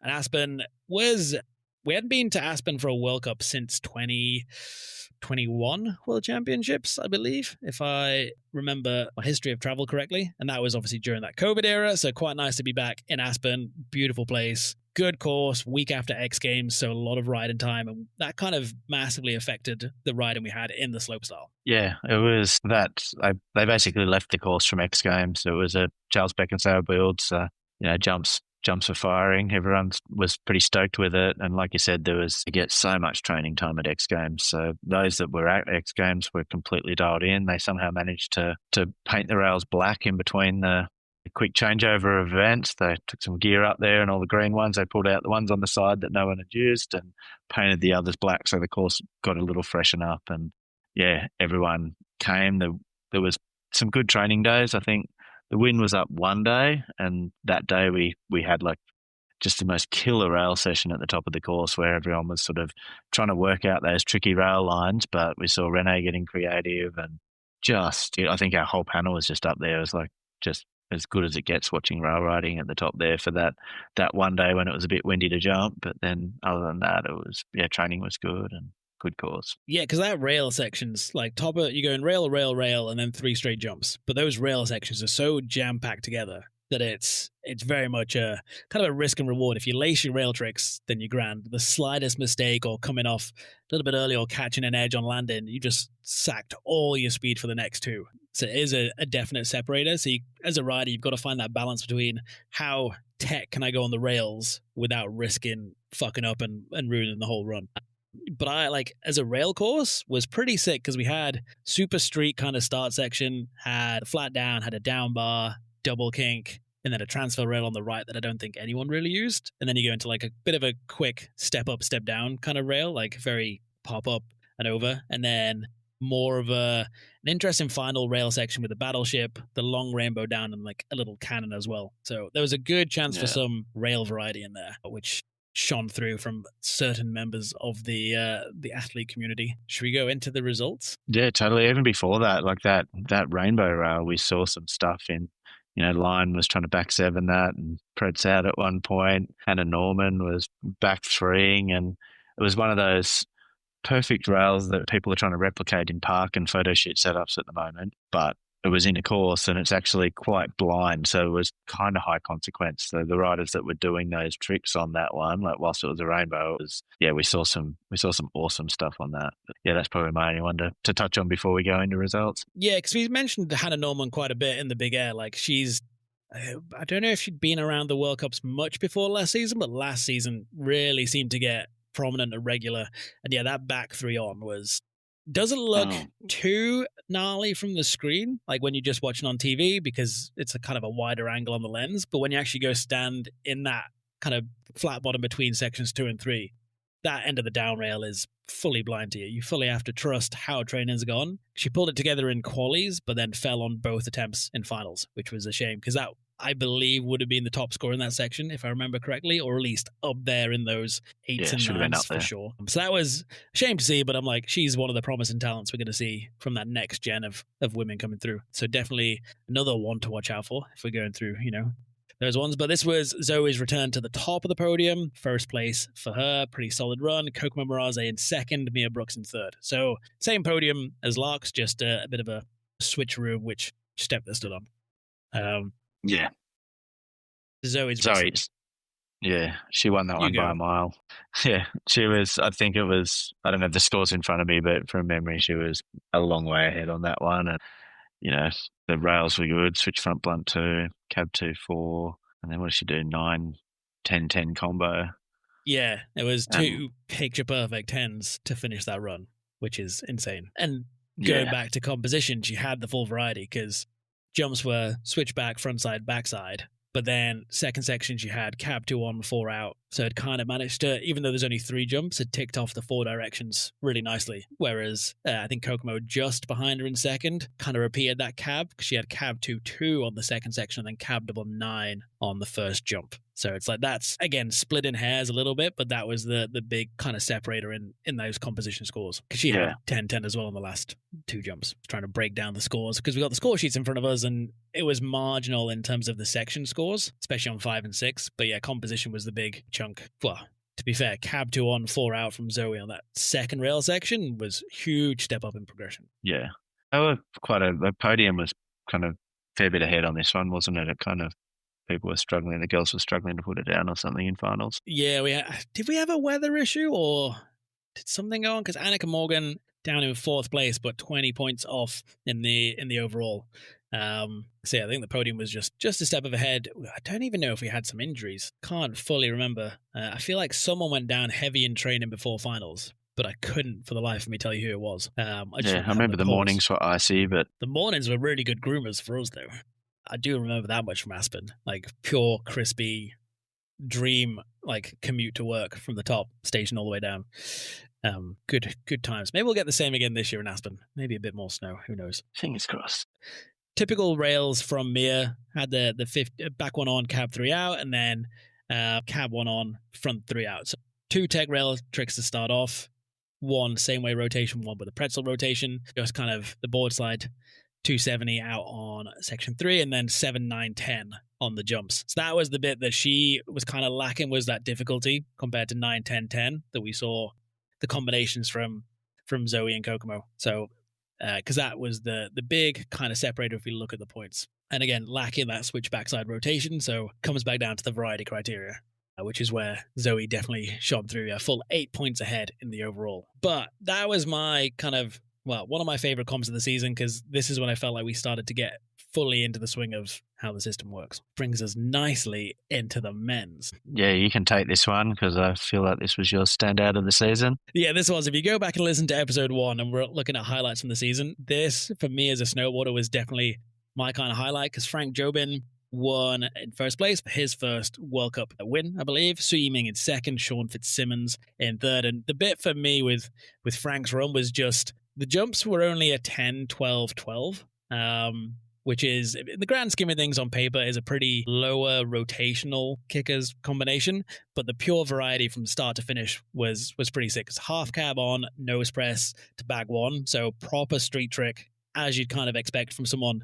And Aspen we hadn't been to Aspen for a World Cup since 2021 World Championships, I believe, if I remember my history of travel correctly. And that was obviously during that COVID era. So quite nice to be back in Aspen. Beautiful place. Good course, week after X Games, so a lot of riding time, and that kind of massively affected the riding we had in the slopestyle. Yeah, it was that. They basically left the course from X Games. It was a Charles Beckinsale build, so, jumps for firing. Everyone was pretty stoked with it, and like you said, you get so much training time at X Games. So those that were at X Games were completely dialed in. They somehow managed to paint the rails black in between the quick changeover event. They took some gear up there, and all the green ones, they pulled out the ones on the side that no one had used and painted the others black, so the course got a little freshen up. And yeah, everyone came. There was some good training days. I think the wind was up one day, and that day we had like just the most killer rail session at the top of the course, where everyone was sort of trying to work out those tricky rail lines. But we saw Renee getting creative, and I think our whole panel was just up there. It was like just as good as it gets watching rail riding at the top there for that one day when it was a bit windy to jump. But then other than that, training was good and good course. Yeah, because that rail section's like you're going rail, and then 3 straight jumps. But those rail sections are so jam-packed together that it's very much a kind of a risk and reward. If you lace your rail tricks, then you're grand. The slightest mistake or coming off a little bit early or catching an edge on landing, you just sacked all your speed for the next two. So it is a definite separator. So as a rider, you've got to find that balance between how tech can I go on the rails without risking fucking up and ruining the whole run. But I, like, as a rail course, was pretty sick because we had super street kind of start section, had a flat down, had a down bar, double kink, and then a transfer rail on the right that I don't think anyone really used. And then you go into like a bit of a quick step up, step down kind of rail, like very pop up and over. And then more of an interesting final rail section with a battleship, the long rainbow down, and like a little cannon as well. So there was a good chance for some rail variety in there, which shone through from certain members of the athlete community. Should we go into the results? Yeah, totally. Even before that, like that rainbow rail, we saw some stuff in, Line was trying to back seven that, and Pretz out at one point. Hannah Norman was back threeing, and it was one of those perfect rails that people are trying to replicate in park and photo shoot setups at the moment, but it was in a course and it's actually quite blind, so it was kind of high consequence. So the riders that were doing those tricks on that one, like whilst it was a rainbow, it was, we saw some awesome stuff on that. But yeah, that's probably my only one to touch on before we go into results. Yeah, because we mentioned Hannah Norman quite a bit in the big air. Like, she's, I don't know if she'd been around the World Cups much before last season, but last season really seemed to get prominent and regular. And yeah, that back three on doesn't look too gnarly from the screen, like when you're just watching on TV, because it's a kind of a wider angle on the lens. But when you actually go stand in that kind of flat bottom between sections 2 and 3, that end of the down rail is fully blind to you. You fully have to trust how training's gone. She pulled it together in qualies, but then fell on both attempts in finals, which was a shame, because that, I believe, would have been the top score in that section, if I remember correctly, or at least up there in those 8s and 9s for sure. So that was a shame to see, but I'm like, she's one of the promising talents we're going to see from that next gen of women coming through. So definitely another one to watch out for if we're going through, those ones. But this was Zoe's return to the top of the podium. First place for her, pretty solid run. Kokomo Maraze in second, Mia Brooks in third. So same podium as Laax, just a bit of a switcheroo, which step they stood on. Yeah. Zoe's. Yeah, she won that one by a mile. Yeah, she was, I think it was, I don't have the scores in front of me, but from memory, she was a long way ahead on that one. And, the rails were good, switch front blunt 2, cab 2, 4, and then what did she do? 9, 10, 10 combo. Yeah, it was 2 picture perfect 10s to finish that run, which is insane. And going back to composition, she had the full variety, because jumps were switchback, frontside, backside. But then second section, she had cab 2 on, 4 out. So it kind of managed to, even though there's only 3 jumps, it ticked off the 4 directions really nicely. Whereas I think Kokomo, just behind her in second, kind of repeated that cab, because she had cab 2 on the second section and then cab 9 on the first jump. So it's like, that's, again, split in hairs a little bit, but that was the big kind of separator in those composition scores. Because she had 10-10 as well on the last 2 jumps. Trying to break down the scores, because we got the score sheets in front of us, and it was marginal in terms of the section scores, especially on 5 and 6. But yeah, composition was the big chunk. Well, to be fair, cab 2 on, 4 out from Zoe on that second rail section was huge step up in progression. Yeah. The podium was kind of a fair bit ahead on this one, wasn't it? It kind of, people were struggling, the girls were struggling to put it down or something in finals. Yeah, did we have a weather issue, or did something go on? Because Annika Morgan down in 4th place, but 20 points off in the overall. So yeah, I think the podium was just a step ahead. I don't even know if we had some injuries. Can't fully remember. I feel like someone went down heavy in training before finals, but I couldn't for the life of me tell you who it was. I remember the mornings were icy, but the mornings were really good groomers for us, though. I do remember that much from Aspen, like pure, crispy, dream, like commute to work from the top station all the way down. Good times. Maybe we'll get the same again this year in Aspen. Maybe a bit more snow. Who knows? Fingers crossed. Typical rails from Mia. Had the back 1 on, cab 3 out, and then cab 1 on, front 3 out. So 2 tech rail tricks to start off. 1 same way rotation, 1 with a pretzel rotation. Just kind of the board slide. 270 out on section 3, and then 7, 9, 10 on the jumps. So that was the bit that she was kind of lacking, was that difficulty compared to 9, 10, 10 that we saw the combinations from Zoe and Kokomo. So because that was the big kind of separator if we look at the points. And again, lacking that switch backside rotation, so comes back down to the variety criteria, which is where Zoe definitely shone through a full 8 points ahead in the overall. But that was my kind of, one of my favorite comps of the season, because this is when I felt like we started to get fully into the swing of how the system works. Brings us nicely into the men's. Yeah, you can take this one because I feel like this was your standout of the season. Yeah, this was. If you go back and listen to episode 1 and we're looking at highlights from the season, this, for me as a snowboarder, was definitely my kind of highlight, because Frank Jobin won in first place for his first World Cup win, I believe. Su Yiming in second, Sean Fitzsimmons in third. And the bit for me with Frank's run was just the jumps were only a 10, 12, 12, which is, in the grand scheme of things on paper, is a pretty lower rotational kickers combination. But the pure variety from start to finish was pretty sick. It's half cab on, nose press to bag one. So proper street trick, as you'd kind of expect from someone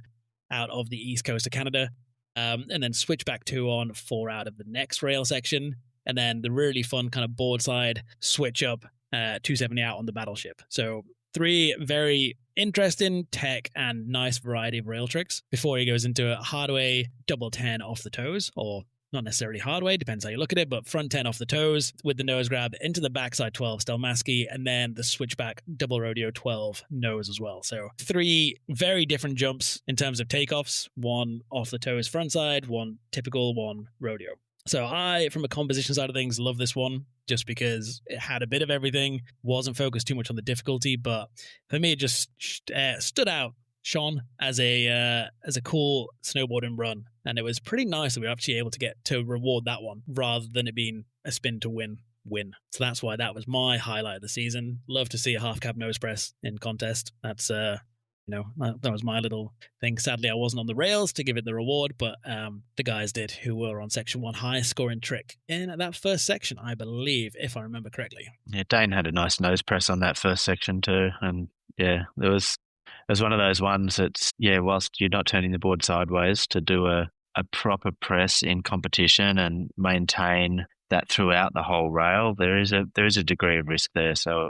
out of the east coast of Canada. And then switch back 2 on 4 out of the next rail section. And then the really fun kind of board side switch up 270 out on the battleship. So 3 very interesting tech and nice variety of rail tricks before he goes into a hard way double 10 off the toes, or not necessarily hard way, depends how you look at it, but front 10 off the toes with the nose grab into the backside 12 Stelmaski, and then the switchback double rodeo 12 nose as well. So 3 very different jumps in terms of takeoffs, 1 off the toes front side, 1 typical, 1 rodeo. So I, from a composition side of things, love this one just because it had a bit of everything, wasn't focused too much on the difficulty, but for me it just stood out, Sean, as a cool snowboarding run. And it was pretty nice that we were actually able to get to reward that one rather than it being a spin to win. So that's why that was my highlight of the season. Love to see a half cab nose press in contest. That's that was my little thing. Sadly, I wasn't on the rails to give it the reward, but the guys did, who were on section 1, highest scoring trick in that first section, I believe, if I remember correctly. Yeah, Dane had a nice nose press on that first section too, and yeah, it was one of those ones that's, whilst you're not turning the board sideways, to do a proper press in competition and maintain that throughout the whole rail, there is a degree of risk there. So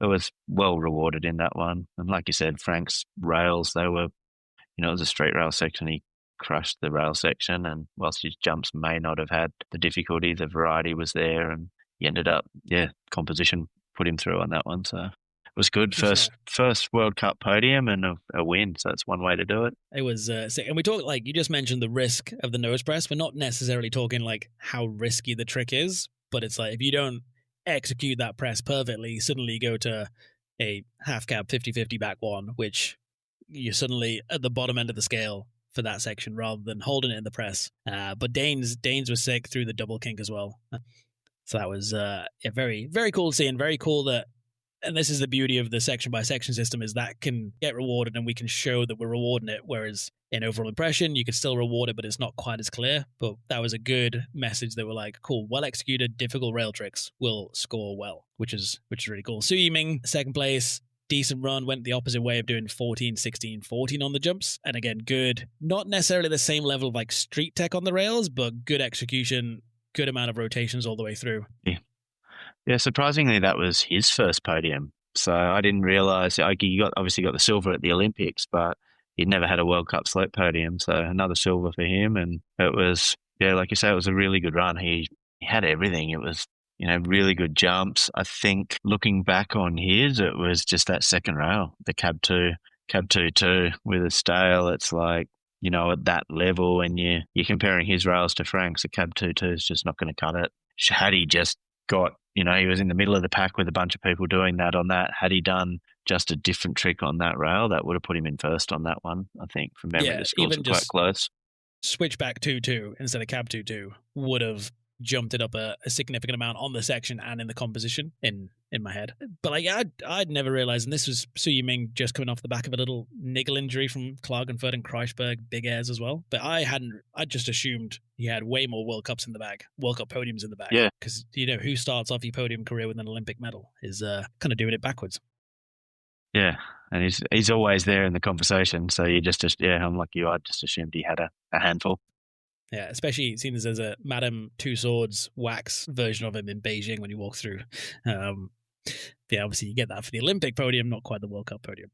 it was well rewarded in that one. And like you said, Frank's rails, they were, it was a straight rail section. He crushed the rail section, and whilst his jumps may not have had the difficulty, the variety was there, and he ended up, composition put him through on that one. So it was good. First World Cup podium and a win. So that's one way to do it. It was sick. And we talked, like you just mentioned, the risk of the nose press. We're not necessarily talking like how risky the trick is, but it's like if you don't execute that press perfectly, suddenly you go to a half cab 50-50 back one, which you're suddenly at the bottom end of the scale for that section rather than holding it in the press. But Danes was sick through the double kink as well. So that was very, very cool to see, and very cool that, and this is the beauty of the section by section system, is that can get rewarded and we can show that we're rewarding it. Whereas in overall impression, you could still reward it, but it's not quite as clear. But that was a good message that we're like, cool, well executed, difficult rail tricks will score well, which is really cool. Su Yiming, second place, decent run, went the opposite way of doing 14, 16, 14 on the jumps. And again, good, not necessarily the same level of like street tech on the rails, but good execution, good amount of rotations all the way through. Yeah, surprisingly, that was his first podium. So I didn't realise, he obviously got the silver at the Olympics, but he'd never had a World Cup slope podium. So another silver for him. And it was, like you say, it was a really good run. He had everything. It was, really good jumps. I think looking back on his, it was just that second rail, the cab 2 with a stale. It's like, at that level, and you're comparing his rails to Frank's, a cab 2 is just not going to cut it. Had he just got, he was in the middle of the pack with a bunch of people doing that on that. Had he done just a different trick on that rail, that would have put him in first on that one, I think, from memory. The scores were quite close. Switchback 2-2 instead of cab 2-2 would have jumped it up a significant amount on the section and in the composition in my head. But like I'd never realized, and this was Su Yiming just coming off the back of a little niggle injury from Klagenfurt and Kreisberg, big airs as well. But I just assumed he had way more World Cups in the bag, World Cup podiums in the bag. Yeah. Because who starts off your podium career with an Olympic medal is kind of doing it backwards. Yeah, and he's always there in the conversation. So you just I'm like you, I just assumed he had a handful. Yeah, especially seeing as there's a Madame Two Swords wax version of him in Beijing when you walk through. Obviously you get that for the Olympic podium, not quite the World Cup podium.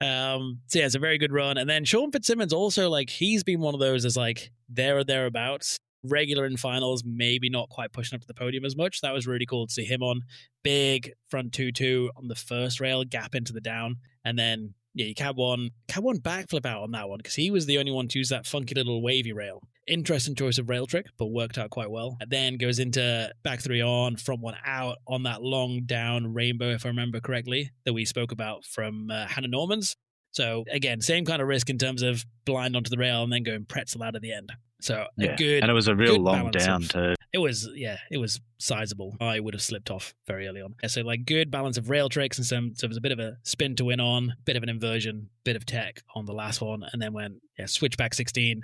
So yeah, it's a very good run. And then Sean Fitzsimmons also, like, he's been one of those as like there or thereabouts, regular in finals, maybe not quite pushing up to the podium as much. That was really cool to see him on. Big front 2-2 on the first rail, gap into the down. And then, yeah, you cab one backflip out on that one because he was the only one to use that funky little wavy rail. Interesting choice of rail trick, but worked out quite well. And then goes into back 3 on, front 1 out on that long down rainbow, if I remember correctly, that we spoke about from Hannah Norman's. So again, same kind of risk in terms of blind onto the rail and then going pretzel out at the end. So a good, and it was a real long down too. It was sizable. I would have slipped off very early on. So like good balance of rail tricks and so it was a bit of a spin to win on, bit of an inversion, bit of tech on the last one, and then went switch back 16,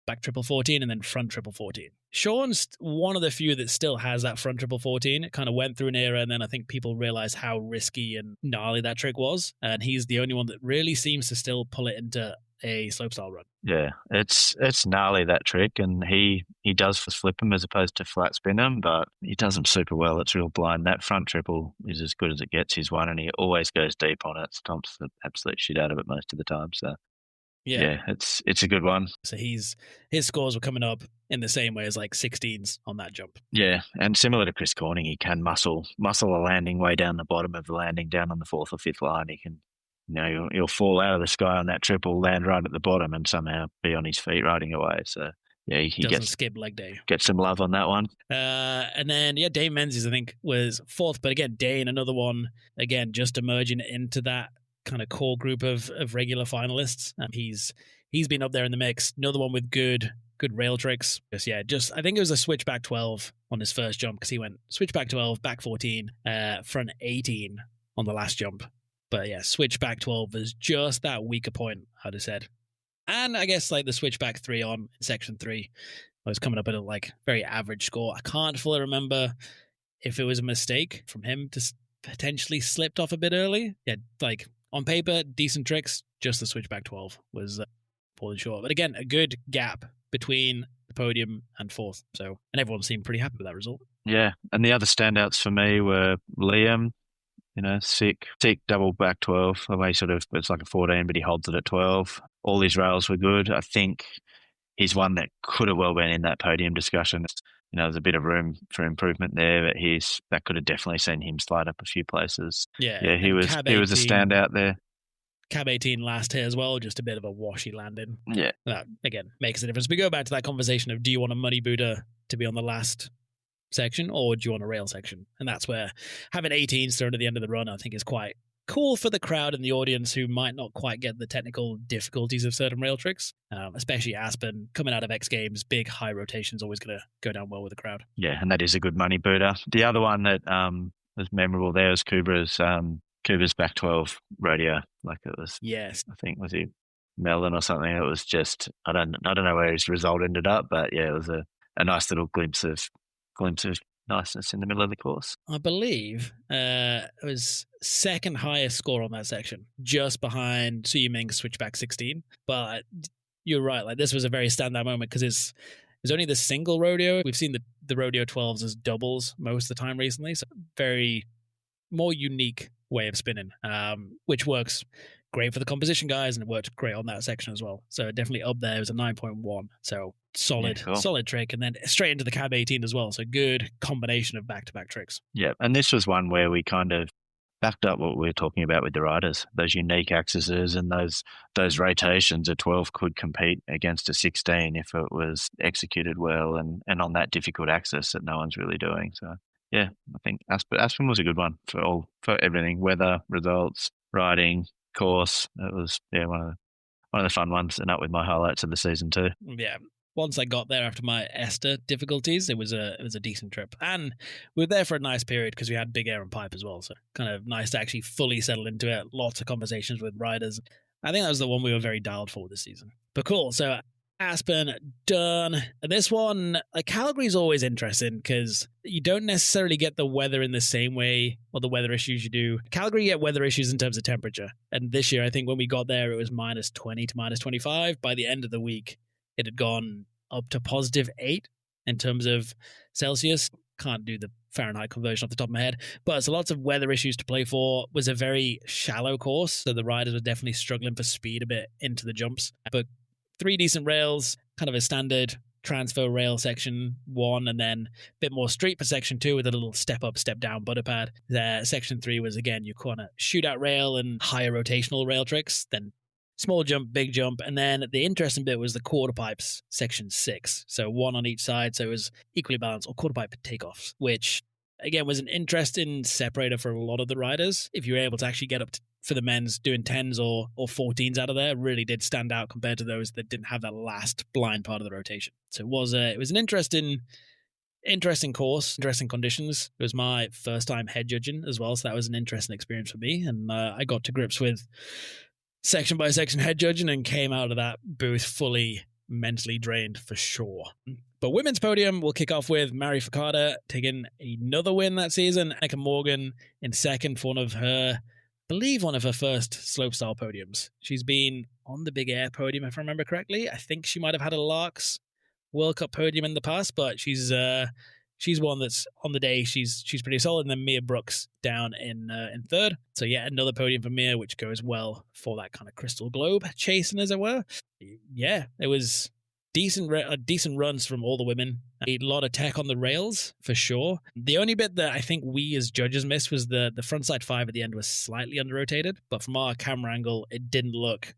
back triple 14, and then front triple 14. Sean's one of the few that still has that front triple 14. It kind of went through an era, and then I think people realized how risky and gnarly that trick was, and he's the only one that really seems to still pull it into a slopestyle run. Yeah, it's gnarly, that trick, and he does flip him as opposed to flat spin him, but he does them super well. It's real blind. That front triple is as good as it gets. He's one, and he always goes deep on it. Stomps the absolute shit out of it most of the time. So yeah, it's a good one. So his scores were coming up in the same way as like 16s on that jump. Yeah, and similar to Chris Corning, he can muscle a landing way down the bottom of the landing, down on the 4th or 5th line. He can, he'll fall out of the sky on that triple, land right at the bottom, and somehow be on his feet riding away. So yeah, he doesn't skip leg day. Get some love on that one. And then Dane Menzies, I think, was 4th, but again, Dane, another one, again, just emerging into that kind of core group of regular finalists. He's been up there in the mix. Another one with good rail tricks. Just I think it was a switch back 12 on his first jump because he went switch back 12, back 14, front 18 on the last jump. But yeah, switch back 12 was just that weaker point, I'd have said. And I guess like the switch back 3 on in section 3 was coming up at a like very average score. I can't fully remember if it was a mistake from him to potentially slipped off a bit early. Yeah, like on paper, decent tricks. Just the switchback 12 was falling short. But again, a good gap between the podium and 4th. So, and everyone seemed pretty happy with that result. Yeah, and the other standouts for me were Liam, sick double back 12. The way it's like a 14, but he holds it at 12. All his rails were good. I think he's one that could have well been in that podium discussion. There's a bit of room for improvement there, but that could have definitely seen him slide up a few places. Yeah, he was a standout there. Cab 18 last here as well, just a bit of a washy landing. Yeah. That, again, makes a difference. We go back to that conversation of, do you want a money Buddha to be on the last section, or do you want a rail section? And that's where having 18s thrown at the end of the run, I think, is quite cool for the crowd and the audience who might not quite get the technical difficulties of certain rail tricks, especially Aspen coming out of X Games. Big high rotations always going to go down well with the crowd. Yeah, and that is a good money Buddha. The other one that was memorable there was Kuba's back 12 rodeo. Like it was, yes, I think, was he Melbourne or something? It was just, I don't know where his result ended up, but yeah, it was a nice little glimpse of niceness in the middle of the course. I believe it was second highest score on that section, just behind Su Yiming's switchback 16. But you're right, like this was a very standout moment because it's only the single rodeo. We've seen the rodeo 12s as doubles most of the time recently, so very more unique way of spinning, which works great for the composition guys, and it worked great on that section as well. So definitely up there. It was a 9.1. So solid trick, and then straight into the cab 18 as well. So good combination of back-to-back tricks. Yeah, and this was one where we kind of backed up what we were talking about with the riders, those unique axes and those rotations. A 12 could compete against a 16 if it was executed well and on that difficult axis that no one's really doing. So yeah, I think Aspen was a good one for everything: weather, results, riding, course. It was one of the fun ones, and up with my highlights of the season too. Yeah. Once I got there after my Esther difficulties, it was a decent trip, and we were there for a nice period because we had big air and pipe as well. So kind of nice to actually fully settle into it. Lots of conversations with riders. I think that was the one we were very dialed for this season. But cool. So Aspen done. And this one, like Calgary's always interesting because you don't necessarily get the weather in the same way, or the weather issues you do. Calgary, you get weather issues in terms of temperature. And this year, I think when we got there, it was -20 to -25. By the end of the week, it had gone up to +8 in terms of Celsius. Can't do the Fahrenheit conversion off the top of my head. But so lots of weather issues to play for. Was a very shallow course, so the riders were definitely struggling for speed a bit into the jumps. But 3 decent rails, kind of a standard transfer rail section 1, and then a bit more street for section 2 with a little step up, step down butter pad. Section 3 was, again, your kind of shootout rail and higher rotational rail tricks. Then small jump, big jump, and then the interesting bit was the quarter pipes, section 6. So 1 on each side, so it was equally balanced, or quarter pipe takeoffs, which again was an interesting separator for a lot of the riders. If you were able to actually get up to, for the men's, doing 10s or 14s out of there, really did stand out compared to those that didn't have that last blind part of the rotation. So it was an interesting course, interesting conditions. It was my first time head judging as well, so that was an interesting experience for me, and I got to grips with section by section head judging and came out of that booth fully mentally drained for sure. But women's podium, we'll kick off with Mari Fakada taking another win that season. Annika Morgan in second for one of her first slopestyle podiums. She's been on the big air podium, if I remember correctly. I think she might have had a Laax World Cup podium in the past, but she's one that's on the day she's pretty solid. And then Mia Brooks down in third. So yeah, another podium for Mia, which goes well for that kind of crystal globe chasing, as it were. Yeah, it was decent runs from all the women. A lot of tech on the rails for sure. The only bit that I think we as judges missed was the frontside 5 at the end was slightly under rotated, but from our camera angle, it didn't look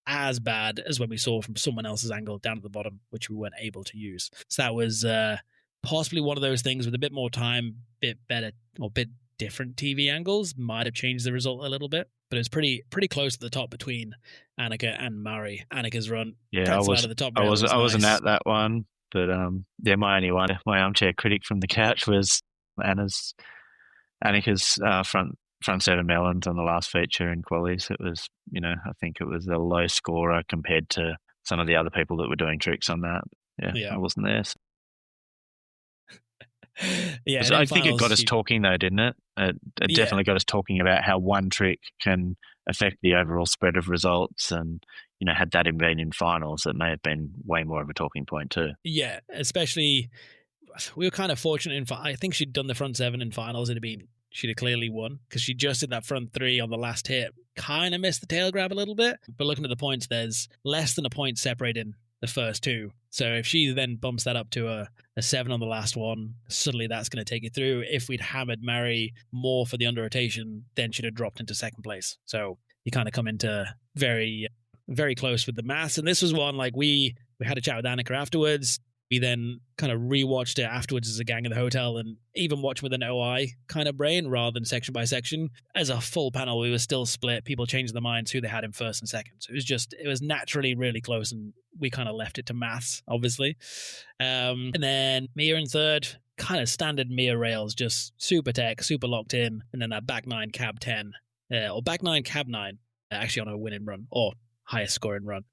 as bad as when we saw from someone else's angle down at the bottom, which we weren't able to use. So that was possibly one of those things with a bit more time, bit better, or bit different TV angles might have changed the result a little bit. But it was pretty close to the top between Annika and Mari. Annika's run, yeah, I wasn't at that one, but yeah, my armchair critic from the couch was Annika's front set of melons on the last feature in qualies. It was, I think it was a low scorer compared to some of the other people that were doing tricks on that. Yeah. I wasn't there. So. Yeah, I think it got us talking though, didn't it? It definitely got us talking about how one trick can affect the overall spread of results, and had that been in finals, it may have been way more of a talking point too. Yeah, especially we were kind of fortunate I think she'd done the front 7 in finals. She'd have clearly won because she just did that front 3 on the last hit. Kind of missed the tail grab a little bit, but looking at the points, there's less than a point separating the first 2. So if she then bumps that up to a 7 on the last one, suddenly that's going to take it through. If we'd hammered Mari more for the under rotation, then she'd have dropped into second place. So you kind of come into very, very close with the maths. And this was one like we had a chat with Annika afterwards. We then kind of rewatched it afterwards as a gang in the hotel, and even watching with an OI kind of brain rather than section by section. As a full panel, we were still split. People changed their minds who they had in first and second. So it was naturally really close, and we kind of left it to maths, obviously. And then Mia in third, kind of standard Mia rails, just super tech, super locked in. And then that back 9 cab 10, or back 9 cab 9, actually on a winning run, or highest scoring run.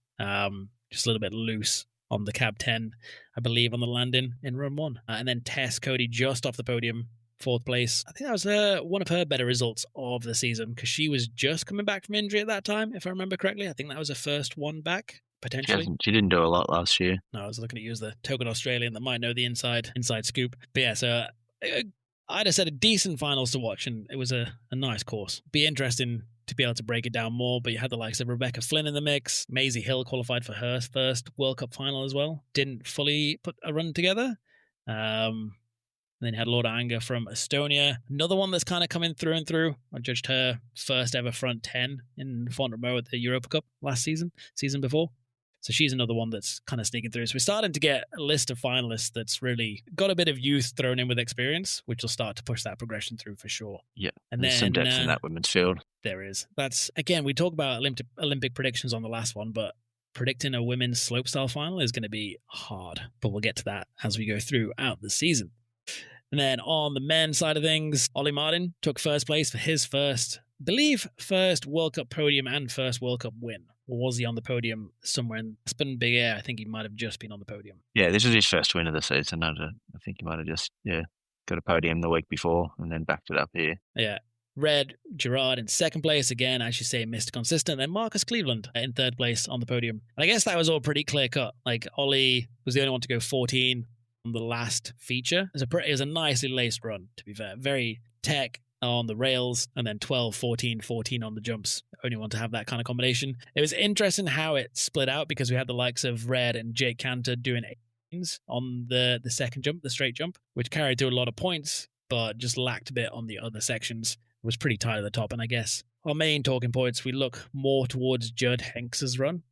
Just a little bit loose on the cab 10, I believe, on the landing in run 1. And then Tess Cody just off the podium, 4th place. I think that was one of her better results of the season because she was just coming back from injury at that time, if I remember correctly. I think that was her first one back, potentially. She didn't do a lot last year. No, I was looking to use the token Australian that might know the inside scoop. But yeah, so I'd have said a decent finals to watch, and it was a nice course. Be interesting to be able to break it down more, but you had the likes of Rebecca Flynn in the mix. Maisie Hill qualified for her first World Cup final as well. Didn't fully put a run together. And then you had Laura Anger from Estonia. Another one that's kind of coming through and through. I judged her first ever front 10 in Font-Romeu at the Europa Cup last season before. So she's another one that's kind of sneaking through. So we're starting to get a list of finalists that's really got a bit of youth thrown in with experience, which will start to push that progression through for sure. Yeah, and there's some depth in that women's field. There is. That's, again, we talk about Olympic predictions on the last one, but predicting a women's slopestyle final is going to be hard. But we'll get to that as we go throughout the season. And then on the men's side of things, Ollie Martin took first place for his first World Cup podium and first World Cup win. Or was he on the podium somewhere in Aspen Big Air? I think he might have just been on the podium. Yeah, this was his first win of the season. I think he might have just got a podium the week before and then backed it up here. Yeah. Red Gerard in second place. Again, as you say, Mr. Consistent. And Marcus Cleveland in third place on the podium. And I guess that was all pretty clear cut. Like, Ollie was the only one to go 14. on the last feature. It was a nicely laced run, to be fair. Very tech on the rails, and then 12, 14, 14 on the jumps. Only want to have that kind of combination. It was interesting how it split out, because we had the likes of Red and Jake Cantor doing 18s on the second jump, the straight jump, which carried through a lot of points, but just lacked a bit on the other sections. It was pretty tight at the top, and I guess our main talking points, we look more towards Judd Hanks's run,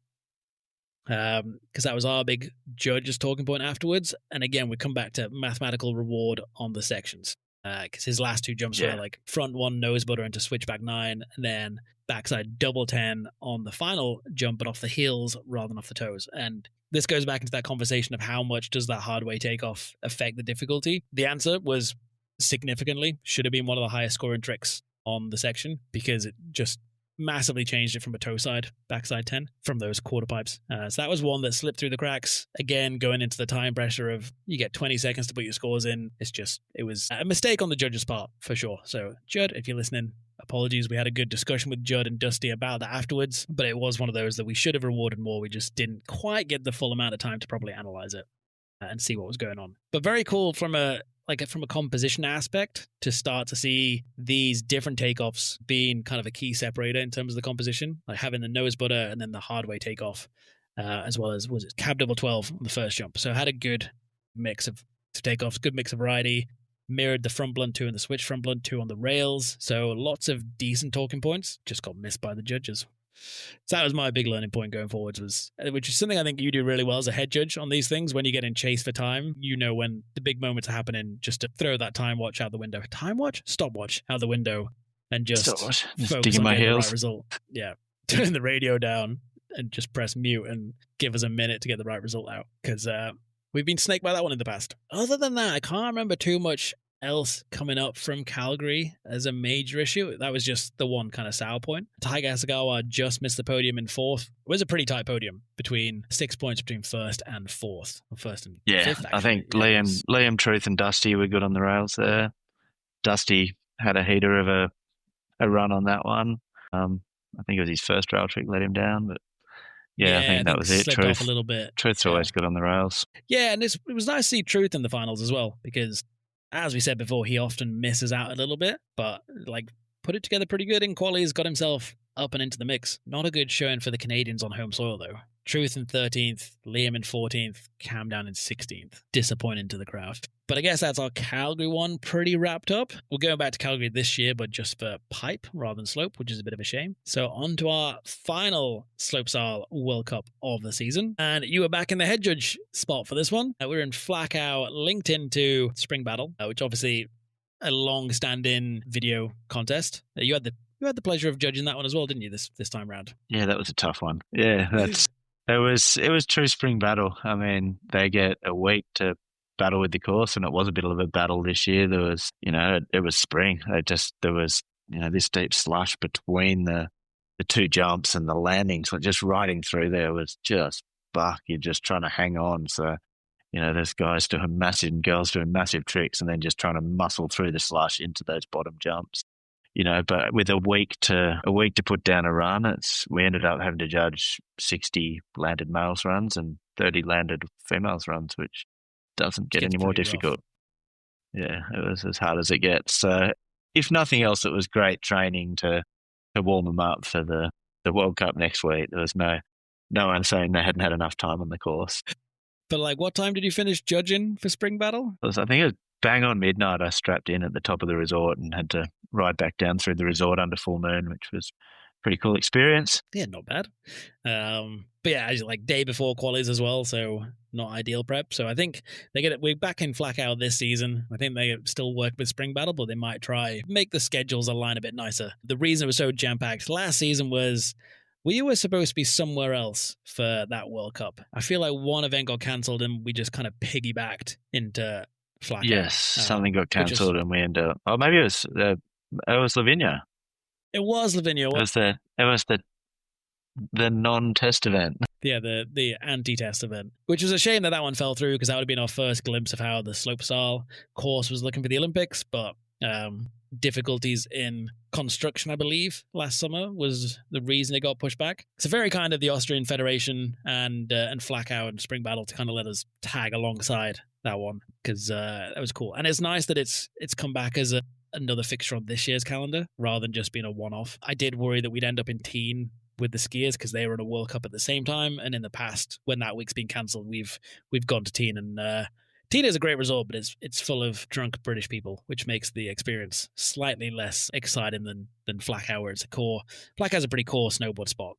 because that was our big judge's talking point afterwards. And again, we come back to mathematical reward on the sections, because his last two jumps were like front one nose butter into switchback 9, and then backside double 10 on the final jump, but off the heels rather than off the toes. And this goes back into that conversation of how much does that hard way takeoff affect the difficulty. The answer was significantly. Should have been one of the highest scoring tricks on the section, because it just massively changed it from a toe side, backside 10 from those quarter pipes. So that was one that slipped through the cracks. Again, going into the time pressure of you get 20 seconds to put your scores in. It was a mistake on the judge's part for sure. So Judd, if you're listening, apologies. We had a good discussion with Judd and Dusty about that afterwards, but it was one of those that we should have rewarded more. We just didn't quite get the full amount of time to properly analyze it and see what was going on. But very cool from a composition aspect to start to see these different takeoffs being kind of a key separator in terms of the composition, like having the nose butter and then the hard way takeoff, as well as, was it cab double 12 on the first jump. So it had a good mix of takeoffs, good mix of variety, mirrored the front blunt 2 and the switch front blunt 2 on the rails. So lots of decent talking points, just got missed by the judges. So that was my big learning point going forwards, which is something I think you do really well as a head judge on these things. When you get in chase for time, you know when the big moments are happening, just to throw that time watch out the window. Time watch? Stopwatch out the window, and just focus on getting the right result. Yeah. Turn the radio down and just press mute and give us a minute to get the right result out, because we've been snaked by that one in the past. Other than that, I can't remember too much else coming up from Calgary as a major issue. That was just the one kind of sour point. Taiga Asagawa just missed the podium in 4th. It was a pretty tight podium, between 6 points between 1st and 4th. Or 1st and 5th, actually. I think Liam, Truth and Dusty were good on the rails there. Dusty had a heater of a run on that one. I think it was his first rail trick let him down, but I think that was it. Truth off a little bit. Truth's always good on the rails. Yeah, and it was nice to see Truth in the finals as well, because as we said before, he often misses out a little bit, but put it together pretty good in qualies, got himself up and into the mix. Not a good showing for the Canadians on home soil, though. Truth in 13th, Liam in 14th, Cam down in 16th. Disappointing to the crowd. But I guess that's our Calgary one pretty wrapped up. We're going back to Calgary this year, but just for pipe rather than slope, which is a bit of a shame. So on to our final Slopestyle World Cup of the season. And you were back in the head judge spot for this one. We're in Flackow, linked into Spring Battle, which obviously a long-standing video contest. You had the pleasure of judging that one as well, didn't you, this time round? Yeah, that was a tough one. Yeah, it was true Spring Battle. I mean, they get a week to battle with the course, and it was a bit of a battle this year. There was, it was spring. There was, this deep slush between the two jumps, and the landings, just riding through there was just buck. You're just trying to hang on. So, there's guys doing massive and girls doing massive tricks, and then just trying to muscle through the slush into those bottom jumps. But with a week to put down a run, we ended up having to judge 60 landed males runs and 30 landed females runs, which doesn't get any more difficult. Rough. Yeah, it was as hard as it gets. So if nothing else, it was great training to warm them up for the World Cup next week. There was no one saying they hadn't had enough time on the course. But what time did you finish judging for Spring Battle? I think it was bang on midnight. I strapped in at the top of the resort and had to ride back down through the resort under full moon, which was a pretty cool experience. Yeah, not bad. But yeah, day before qualies as well, so not ideal prep. So I think we're back in Flackow this season. I think they still work with Spring Battle, but they might try make the schedules align a bit nicer. The reason it was so jam-packed last season was we were supposed to be somewhere else for that World Cup. I feel like one event got cancelled and we just kind of piggybacked into Flackow. Yes, something got cancelled and we ended up... Oh, maybe it was Lavinia. It was Lavinia. It was the non-test event. Yeah, the anti-test event, which was a shame that one fell through, because that would have been our first glimpse of how the slopestyle course was looking for the Olympics. But difficulties in construction, I believe, last summer was the reason it got pushed back. It's very kind of the Austrian Federation and Flackow and Spring Battle to kind of let us tag alongside that one, because that was cool. And it's nice that it's come back as another fixture on this year's calendar rather than just being a one-off. I did worry that we'd end up in teen with the skiers because they were in a World Cup at the same time, and in the past, when that week's been cancelled, we've gone to teen, and teen is a great resort, but it's full of drunk British people, which makes the experience slightly less exciting than Flackout, where it's a core. Flackout's a pretty core snowboard spot.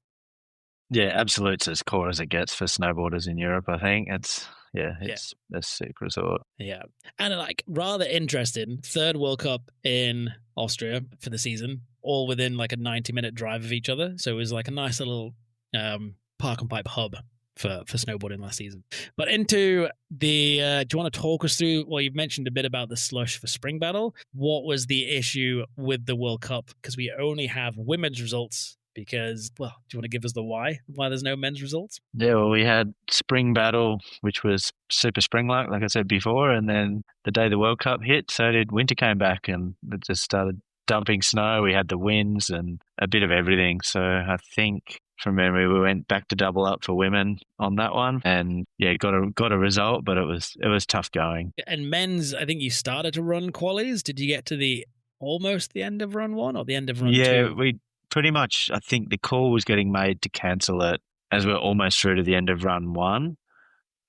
Yeah, Absolute's as core as it gets for snowboarders in Europe, I think. It's a sick resort. Yeah. And like rather interesting, third World Cup in Austria for the season, all within like a 90-minute drive of each other. So it was like a nice little park and pipe hub for snowboarding last season. But into the, do you want to talk us through, well, you've mentioned a bit about the slush for Spring Battle. What was the issue with the World Cup? Because we only have women's results. Because, well, do you want to give us the why there's no men's results? Yeah, well, we had Spring Battle, which was super spring-like, like I said before, and then the day the World Cup hit, so did winter came back, and it just started dumping snow. We had the winds and a bit of everything. So I think, from memory, we went back to double up for women on that one, and yeah, got a result, but it was tough going. And men's, I think you started to run qualies. Did you get to almost the end of run one or the end of run two? Yeah, we pretty much, I think the call was getting made to cancel it as we're almost through to the end of run one.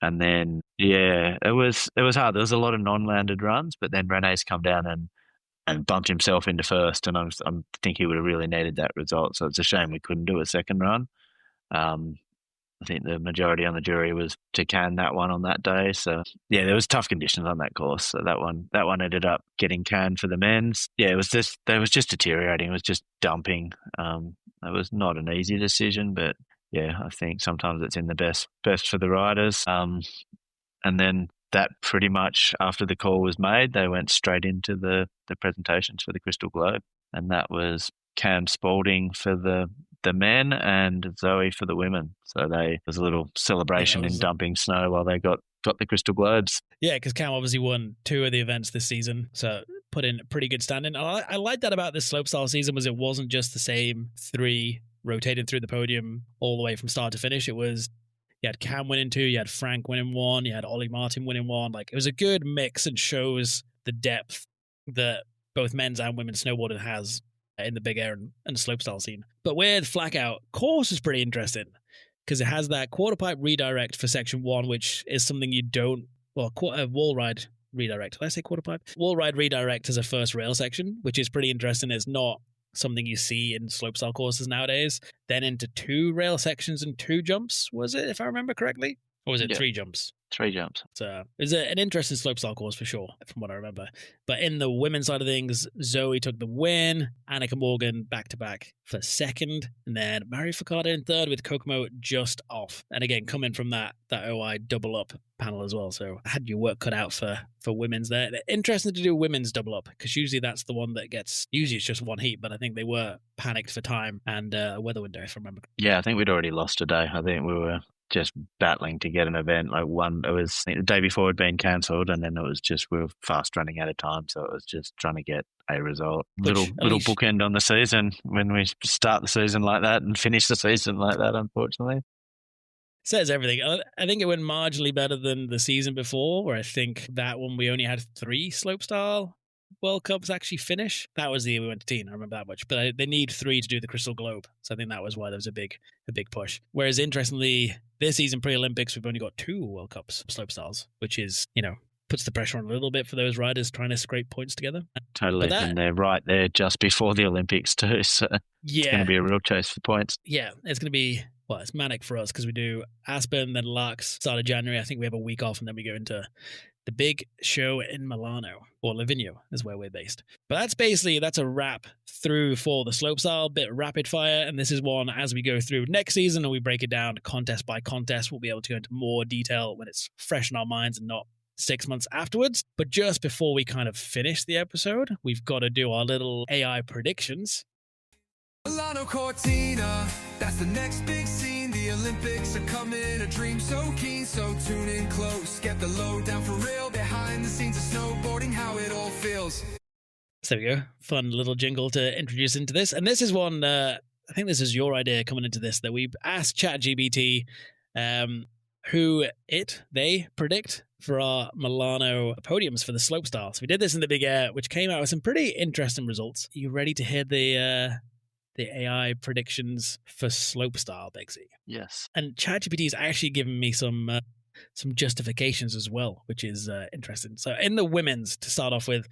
And then, yeah, it was hard. There was a lot of non-landed runs, but then René's come down and bumped himself into first. And I think he would have really needed that result. So it's a shame we couldn't do a second run. I think the majority on the jury was to can that one on that day. So yeah, there was tough conditions on that course. So that one ended up getting canned for the men's. Yeah, it was just deteriorating. It was just dumping. It was not an easy decision, but yeah, I think sometimes it's in the best for the riders. And then that pretty much after the call was made, they went straight into the presentations for the Crystal Globe, and that was Cam Spalding for the men and Zoe for the women. So there's a little celebration in dumping snow while they got the Crystal Globes. Yeah, because Cam obviously won 2 of the events this season, so put in a pretty good standing. I like that about this slopestyle season was it wasn't just the same 3 rotating through the podium all the way from start to finish. It was, you had Cam winning 2, you had Frank winning 1, you had Ollie Martin winning 1. Like, it was a good mix and shows the depth that both men's and women's snowboarding has in the big air and slopestyle scene. But with Flackout, course is pretty interesting because it has that quarter pipe redirect for section 1, which is something you don't, wall ride redirect. Did I say quarter pipe? Wall ride redirect as a first rail section, which is pretty interesting. It's not something you see in slopestyle courses nowadays. Then into 2 rail sections and 2 jumps, was it, if I remember correctly? Or was it 3 jumps? 3 jumps. So it's an interesting slopestyle course for sure, from what I remember. But in the women's side of things, Zoe took the win, Annika Morgan back-to-back for second, and then Mary Furcada in third with Kokomo just off. And again, coming from that OI double-up panel as well. So I had your work cut out for women's there. Interesting to do women's double-up, because usually that's the one that gets, usually it's just one heat, but I think they were panicked for time and weather window, if I remember. Yeah, I think we'd already lost a day. I think we were just battling to get an event. Like it was the day before had been cancelled, and then it was just we were fast running out of time, so it was just trying to get a result. Little bookend on the season when we start the season like that and finish the season like that, unfortunately. Says everything. I think it went marginally better than the season before, where I think that one we only had 3 slopestyle World Cups actually finish. That was the year we went to teen, I remember that much. But they need 3 to do the Crystal Globe. So I think that was why there was a big push. Whereas interestingly, this season pre-Olympics, we've only got 2 World Cups slopestyles, which is, puts the pressure on a little bit for those riders trying to scrape points together. Totally. And they're right there just before the Olympics too. So it's going to be a real chase for points. Yeah, it's going to be, it's manic for us because we do Aspen, then Laax, start of January. I think we have a week off and then we go into the big show in Milano, or Livigno is where we're based. But that's a wrap through for the slopestyle, bit rapid fire, and this is one as we go through next season and we break it down contest by contest. We'll be able to go into more detail when it's fresh in our minds and not 6 months afterwards. But just before we kind of finish the episode, we've got to do our little AI predictions. Milano Cortina, that's the next big scene. The Olympics are coming, a dream so keen, so tune in close. Get the lowdown for real, behind the scenes of snowboarding, how it all feels. So there we go. Fun little jingle to introduce into this. And this is one, I think this is your idea coming into this, that we asked ChatGPT who they predict for our Milano podiums for the slopestyle. So we did this in the big air, which came out with some pretty interesting results. Are you ready to hear the AI predictions for slopestyle, Beggsy? Yes. And ChatGPT has actually given me some justifications as well, which is interesting. So in the women's, to start off with,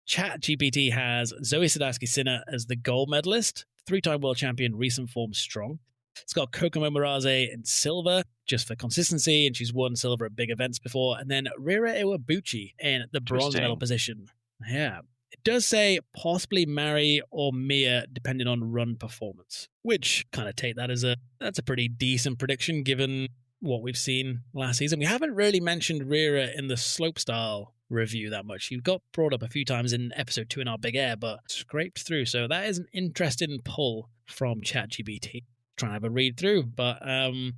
ChatGPT has Zoe Sadowski-Sinner as the gold medalist, 3-time world champion, recent form strong. It's got Kokomo Muraze in silver, just for consistency, and she's won silver at big events before. And then Rira Iwabuchi in the bronze medal position. Yeah. It does say possibly Mary or Mia, depending on run performance, which kind of take that as that's a pretty decent prediction given what we've seen last season. We haven't really mentioned Rira in the slopestyle review that much. You got brought up a few times in episode 2 in our big air, but scraped through. So that is an interesting pull from ChatGPT. Trying to have a read through, but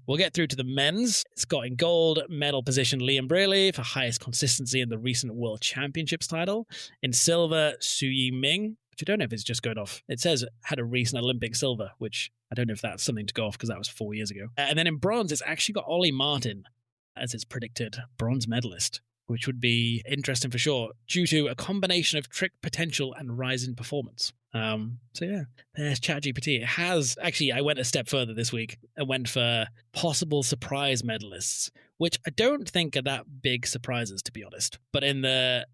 we'll get through to the men's. It's got in gold medal position Liam Braley for highest consistency in the recent World Championships title. In silver, Su Yi Ming, which I don't know if it's just going off. It says had a recent Olympic silver, which I don't know if that's something to go off because that was 4 years ago. And then in bronze, it's actually got Ollie Martin as its predicted bronze medalist, which would be interesting for sure, due to a combination of trick potential and rise in performance. So yeah, there's ChatGPT. It has, actually, I went a step further this week. I went for possible surprise medalists, which I don't think are that big surprises, to be honest. But in the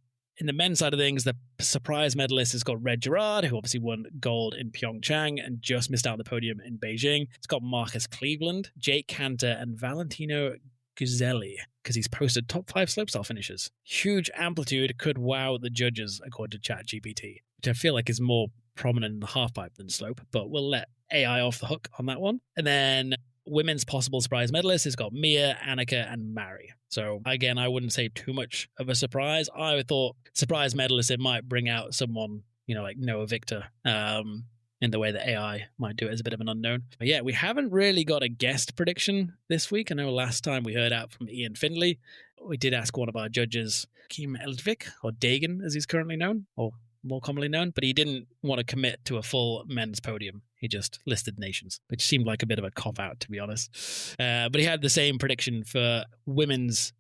men's side of things, the surprise medalist has got Red Gerard, who obviously won gold in Pyeongchang and just missed out on the podium in Beijing. It's got Marcus Cleveland, Jake Cantor, and Valentino Guzzelli, because he's posted top 5 slopestyle finishes. Huge amplitude could wow the judges, according to ChatGPT, which I feel like is more prominent in the halfpipe than slope, but we'll let AI off the hook on that one. And then women's possible surprise medalists has got Mia, Annika, and Mary. So again, I wouldn't say too much of a surprise. I thought surprise medalists, it might bring out someone, like Noah Victor, in the way that AI might do it as a bit of an unknown. But yeah, we haven't really got a guest prediction this week. I know last time we heard out from Ian Findlay. We did ask one of our judges, Kim Eldvik, or Dagan as he's currently known, or more commonly known, but he didn't want to commit to a full men's podium. He just listed nations, which seemed like a bit of a cop-out, to be honest. But he had the same prediction for women's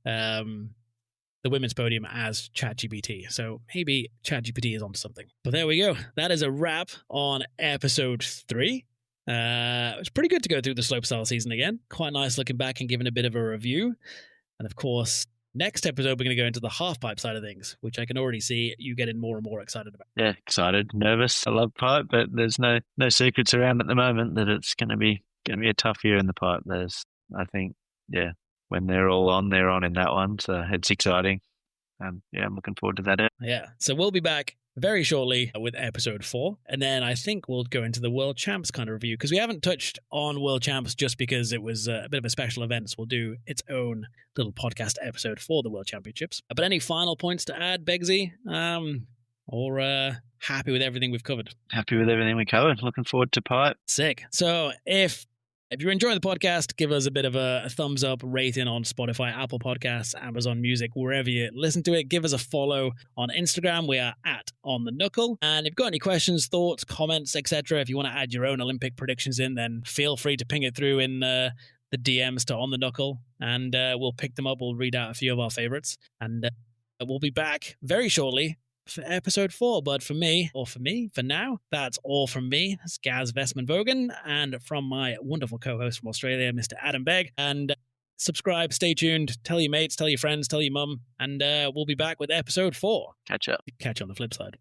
the women's podium as ChatGPT. So maybe ChatGPT is onto something. But there we go. That is a wrap on episode 3. It was pretty good to go through the slopestyle season again. Quite nice looking back and giving a bit of a review. And of course, next episode, we're going to go into the half-pipe side of things, which I can already see you getting more and more excited about. Yeah, excited, nervous. I love pipe, but there's no secrets around at the moment that it's going to be a tough year in the pipe. I think, when they're all on, they're on in that one. So it's exciting. And I'm looking forward to that. Yeah. So we'll be back very shortly with episode 4. And then I think we'll go into the World Champs kind of review, because we haven't touched on World Champs just because it was a bit of a special event. So we'll do its own little podcast episode for the World Championships. But any final points to add, Beggsy? Or happy with everything we've covered? Happy with everything we covered. Looking forward to pipe. Sick. So if you're enjoying the podcast, give us a bit of a thumbs up rating on Spotify, Apple Podcasts, Amazon Music, wherever you listen to it. Give us a follow on Instagram. We are at On The Knuckle. And if you've got any questions, thoughts, comments, etc., if you want to add your own Olympic predictions in, then feel free to ping it through in the DMs to On The Knuckle, and we'll pick them up. We'll read out a few of our favorites. And we'll be back very shortly for episode 4. But for now, that's all from me. It's Gaz Vestman-Vogan, and from my wonderful co-host from Australia, Mr. Adam Begg. And subscribe, stay tuned, tell your mates, tell your friends, tell your mum, and we'll be back with episode 4. Catch up. Catch you on the flip side.